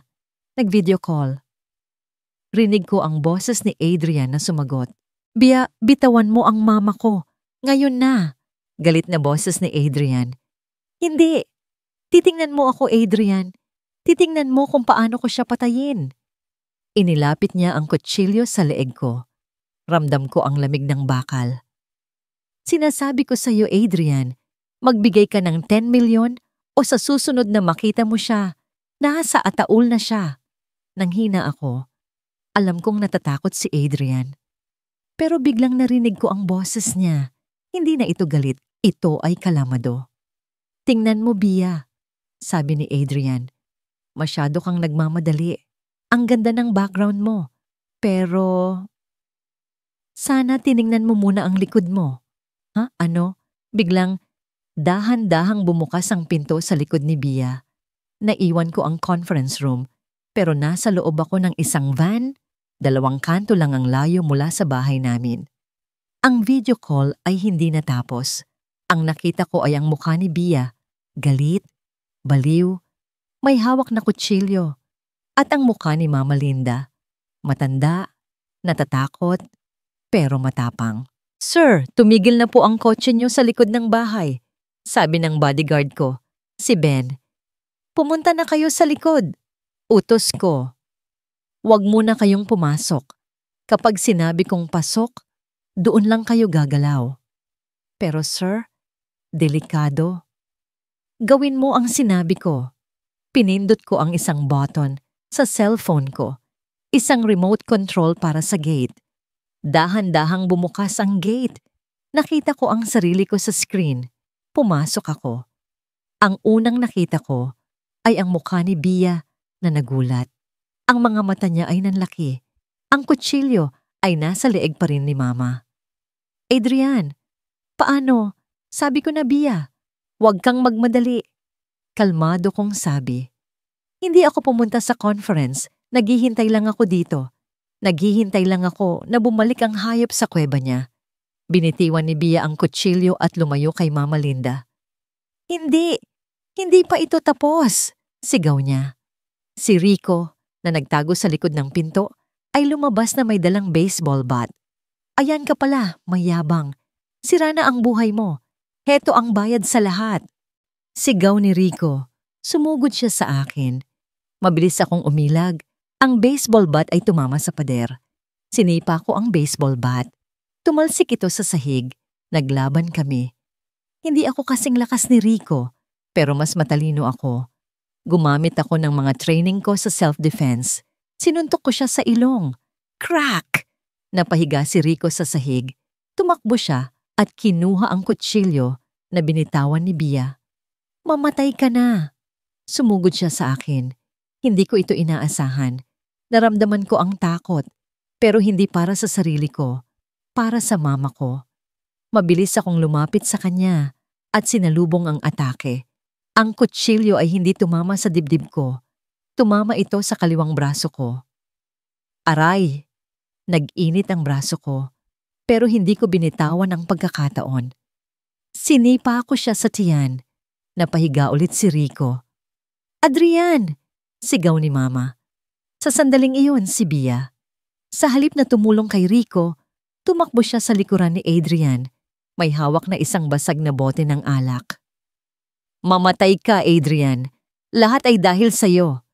Nag-video call. Rinig ko ang boses ni Adrian na sumagot. Bia, bitawan mo ang mama ko. Ngayon na. Galit na boses ni Adrian. Hindi. Titingnan mo ako, Adrian. Titingnan mo kung paano ko siya patayin. Inilapit niya ang kutsilyo sa leeg ko. Ramdam ko ang lamig ng bakal. Sinasabi ko sa iyo, Adrian, magbigay ka ng 10 milyon o sa susunod na makita mo siya, nasa ataul na siya. Nanghina ako. Alam kong natatakot si Adrian. Pero biglang narinig ko ang boses niya. Hindi na ito galit, ito ay kalamado. Tingnan mo, Bia, sabi ni Adrian. Masyado kang nagmamadali. Ang ganda ng background mo. Pero sana tiningnan mo muna ang likod mo. Ha? Ano? Biglang dahan-dahang bumukas ang pinto sa likod ni Bia. Naiwan ko ang conference room, pero nasa loob ako ng isang van. 2 kanto lang ang layo mula sa bahay namin. Ang video call ay hindi natapos. Ang nakita ko ay ang mukha ni Bia. Galit, baliw, may hawak na kutsilyo. At ang mukha ni Mama Linda, matanda, natatakot, pero matapang. "Sir, tumigil na po ang kotse niyo sa likod ng bahay," sabi ng bodyguard ko, si Ben. "Pumunta na kayo sa likod." Utos ko. "Huwag muna kayong pumasok. Kapag sinabi kong pasok, doon lang kayo gagalaw." "Pero sir, delikado." "Gawin mo ang sinabi ko." Pinindot ko ang isang button sa cellphone ko, isang remote control para sa gate. Dahan-dahang bumukas ang gate. Nakita ko ang sarili ko sa screen. Pumasok ako. Ang unang nakita ko ay ang mukha ni Bia na nagulat. Ang mga mata niya ay nanlaki. Ang kutsilyo ay nasa leeg pa rin ni Mama. "Adrian, paano? Sabi ko na, Bia, huwag kang magmadali." Kalmado kong sabi. "Hindi ako pumunta sa conference. Naghihintay lang ako dito. Naghihintay lang ako na bumalik ang hayop sa kuweba niya." Binitiwan ni Bia ang kutsilyo at lumayo kay Mama Linda. "Hindi! Hindi pa ito tapos!" sigaw niya. Si Rico, na nagtago sa likod ng pinto, ay lumabas na may dalang baseball bat. "Ayan ka pala, mayabang. Sira na ang buhay mo. Heto ang bayad sa lahat." Sigaw ni Rico. Sumugod siya sa akin. Mabilis akong umilag. Ang baseball bat ay tumama sa pader. Sinipa ko ang baseball bat. Tumalsik ito sa sahig. Naglaban kami. Hindi ako kasing lakas ni Rico, pero mas matalino ako. Gumamit ako ng mga training ko sa self-defense. Sinuntok ko siya sa ilong. Crack! Napahiga si Rico sa sahig. Tumakbo siya at kinuha ang kutsilyo na binitawan ni Bia. "Mamatay ka na." Sumugod siya sa akin. Hindi ko ito inaasahan. Naramdaman ko ang takot, pero hindi para sa sarili ko, para sa mama ko. Mabilis akong lumapit sa kanya at sinalubong ang atake. Ang kutsilyo ay hindi tumama sa dibdib ko. Tumama ito sa kaliwang braso ko. Aray! Nag-init ang braso ko, pero hindi ko binitawan ang pagkakataon. Sinipa ko siya sa tiyan. Napahiga ulit si Rico. "Adrian!" sigaw ni Mama. Sa sandaling iyon si Bia. Sa halip na tumulong kay Rico, tumakbo siya sa likuran ni Adrian. May hawak na isang basag na bote ng alak. "Mamatay ka, Adrian. Lahat ay dahil sa'yo."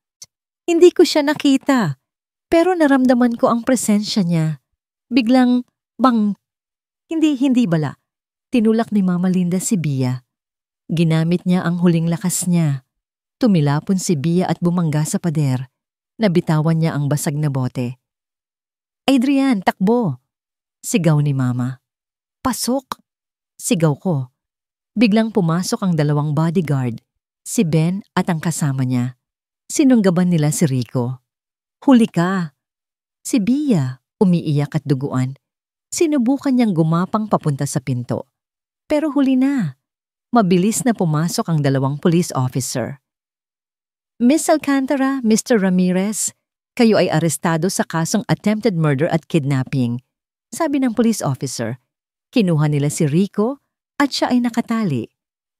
Hindi ko siya nakita, pero naramdaman ko ang presensya niya. Biglang, bang, hindi bala. Tinulak ni Mama Linda si Bia. Ginamit niya ang huling lakas niya. Tumilapon si Bia at bumangga sa pader. Nabitawan niya ang basag na bote. "Adrian, takbo!" sigaw ni Mama. "Pasok!" sigaw ko. Biglang pumasok ang dalawang bodyguard, si Ben at ang kasama niya. Sinunggaban nila si Rico. "Huli ka!" Si Bia, umiiyak at duguan. Sinubukan niyang gumapang papunta sa pinto. Pero huli na. Mabilis na pumasok ang dalawang police officer. "Miss Alcantara, Mr. Ramirez, kayo ay arestado sa kasong attempted murder at kidnapping," sabi ng police officer. Kinuha nila si Rico at siya ay nakatali.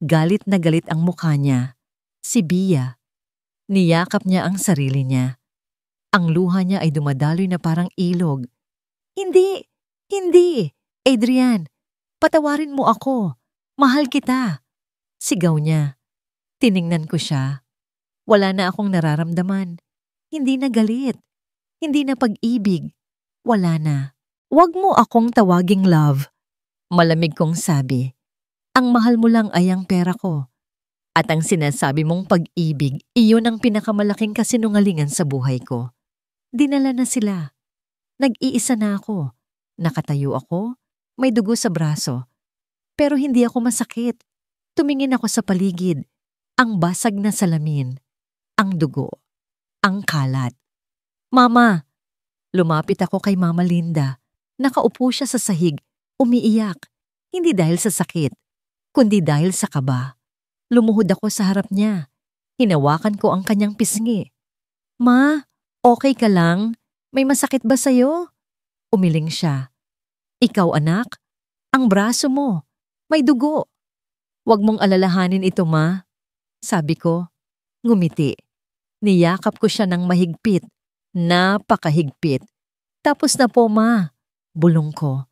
Galit na galit ang mukha niya. Si Bia. Niyakap niya ang sarili niya. Ang luha niya ay dumadaloy na parang ilog. Hindi! Hindi! Adrian, patawarin mo ako. Mahal kita." Sigaw niya. Tiningnan ko siya. Wala na akong nararamdaman. Hindi na galit. Hindi na pag-ibig. Wala na. "Huwag mo akong tawaging love." Malamig kong sabi. "Ang mahal mo lang ay ang pera ko. At ang sinasabi mong pag-ibig, iyon ang pinakamalaking kasinungalingan sa buhay ko." Dinala na sila. Nag-iisa na ako. Nakatayo ako. May dugo sa braso. Pero hindi ako masakit. Tumingin ako sa paligid. Ang basag na salamin. Ang dugo. Ang kalat. "Mama!" Lumapit ako kay Mama Linda. Nakaupo siya sa sahig. Umiiyak. Hindi dahil sa sakit, kundi dahil sa kaba. Lumuhod ako sa harap niya. Hinawakan ko ang kanyang pisngi. "Ma, okay ka lang? May masakit ba sa'yo?" Umiling siya. "Ikaw anak, ang braso mo. May dugo." "Huwag mong alalahanin ito, Ma," sabi ko. Ngumiti. Niyakap ko siya ng mahigpit. Napakahigpit. Tapos na po, ma. Bulong ko.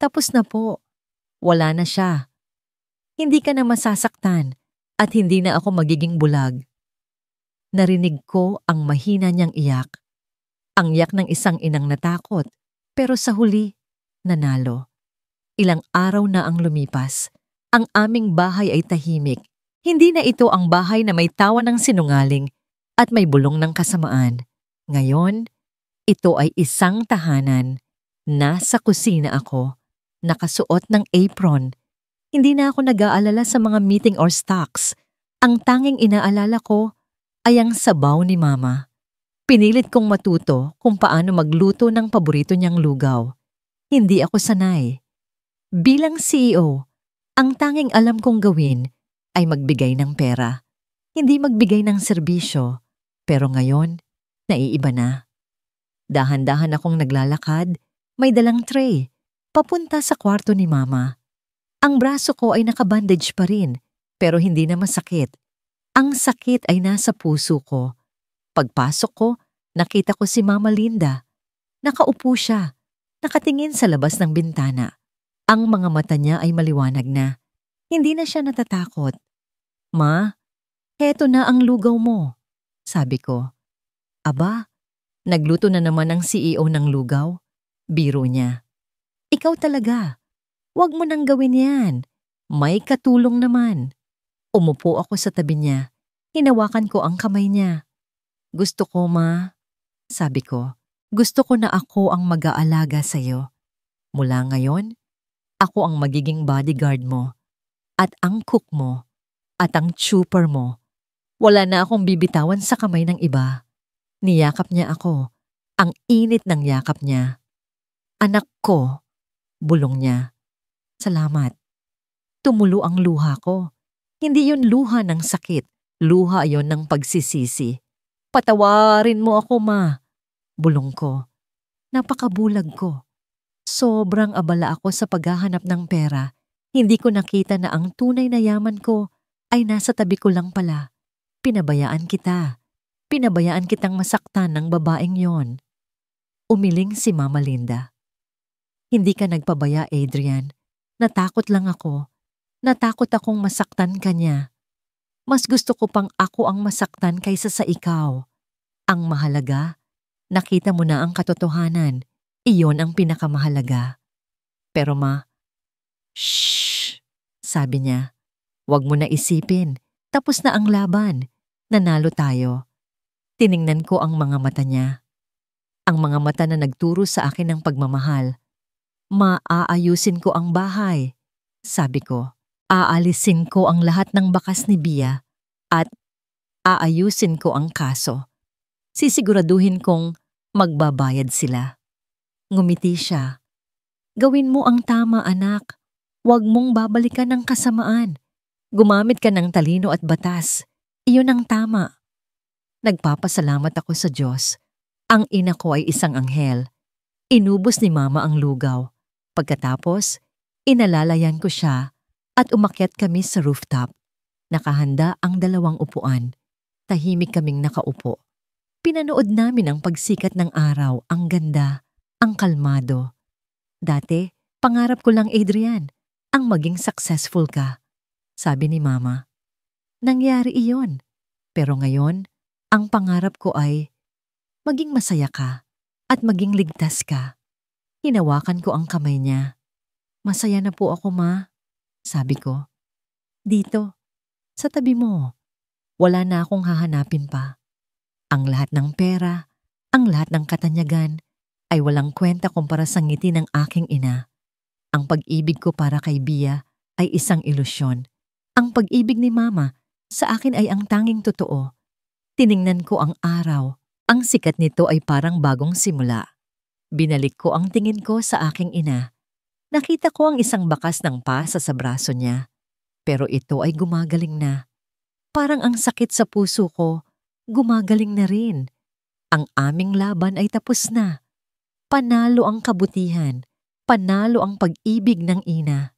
Tapos na po. Wala na siya. Hindi ka na masasaktan at hindi na ako magiging bulag. Narinig ko ang mahina niyang iyak. Ang iyak ng isang inang natakot, pero sa huli, nanalo. Ilang araw na ang lumipas. Ang aming bahay ay tahimik. Hindi na ito ang bahay na may tawa ng sinungaling at may bulong ng kasamaan. Ngayon, ito ay isang tahanan. Nasa kusina ako, nakasuot ng apron. Hindi na ako nag-aalala sa mga meeting or stocks. Ang tanging inaalala ko ay ang sabaw ni Mama. Pinilit kong matuto kung paano magluto ng paborito niyang lugaw. Hindi ako sanay. Bilang CEO, ang tanging alam kong gawin ay magbigay ng pera. Hindi magbigay ng serbisyo. Pero ngayon, naiiba na. Dahan-dahan akong naglalakad, may dalang tray, papunta sa kwarto ni Mama. Ang braso ko ay nakabandage pa rin, pero hindi na masakit. Ang sakit ay nasa puso ko. Pagpasok ko, nakita ko si Mama Linda. Nakaupo siya, nakatingin sa labas ng bintana. Ang mga mata niya ay maliwanag na. Hindi na siya natatakot. Ma, heto na ang lugaw mo, sabi ko. Aba, nagluto na naman ang CEO ng lugaw. Biro niya. Ikaw talaga. Huwag mo nang gawin yan. May katulong naman. Umupo ako sa tabi niya. Hinawakan ko ang kamay niya. Gusto ko, Ma. Sabi ko, gusto ko na ako ang mag-aalaga sa'yo. Mula ngayon, ako ang magiging bodyguard mo. At ang cook mo. At ang chooper mo. Wala na akong bibitawan sa kamay ng iba. Niyakap niya ako. Ang init ng yakap niya. Anak ko, bulong niya. Salamat. Tumulo ang luha ko. Hindi yon luha ng sakit. Luha yon ng pagsisisi. Patawarin mo ako, Ma. Bulong ko. Napakabulag ko. Sobrang abala ako sa paghahanap ng pera. Hindi ko nakita na ang tunay na yaman ko ay nasa tabi ko lang pala. Pinabayaan kita. Pinabayaan kitang masaktan ng babaeng yon. Umiling si Mama Linda. Hindi ka nagpabaya, Adrian. Natakot lang ako. Natakot akong masaktan ka niya. Mas gusto ko pang ako ang masaktan kaysa sa ikaw. Ang mahalaga, nakita mo na ang katotohanan. Iyon ang pinakamahalaga. Pero Ma, shhh, sabi niya. Huwag mo na isipin. Tapos na ang laban. Nanalo tayo. Tiningnan ko ang mga mata niya. Ang mga mata na nagturo sa akin ng pagmamahal. Maaayusin ko ang bahay. Sabi ko, aalisin ko ang lahat ng bakas ni Bia at aayusin ko ang kaso. Sisiguraduhin kong magbabayad sila. Ngumiti siya. Gawin mo ang tama, anak. Huwag mong babalikan ang kasamaan. Gumamit ka ng talino at batas. Iyon ang tama. Nagpapasalamat ako sa Diyos. Ang ina ko ay isang anghel. Inubos ni Mama ang lugaw. Pagkatapos, inalalayan ko siya at umakyat kami sa rooftop. Nakahanda ang 2 upuan. Tahimik kaming nakaupo. Pinanood namin ang pagsikat ng araw, ang ganda, ang kalmado. Dati, pangarap ko lang, Adrian, ang maging successful ka. Sabi ni Mama. Nangyari iyon. Pero ngayon, ang pangarap ko ay maging masaya ka at maging ligtas ka. Hinawakan ko ang kamay niya. Masaya na po ako, Ma. Sabi ko. Dito, sa tabi mo. Wala na akong hahanapin pa. Ang lahat ng pera, ang lahat ng katanyagan ay walang kwenta kumpara sa ngiti ng aking ina. Ang pag-ibig ko para kay Bia ay isang ilusyon. Ang pag-ibig ni Mama sa akin ay ang tanging totoo. Tiningnan ko ang araw. Ang sikat nito ay parang bagong simula. Binalik ko ang tingin ko sa aking ina. Nakita ko ang isang bakas ng pasa sa braso niya. Pero ito ay gumagaling na. Parang ang sakit sa puso ko, gumagaling na rin. Ang aming laban ay tapos na. Panalo ang kabutihan. Panalo ang pag-ibig ng ina.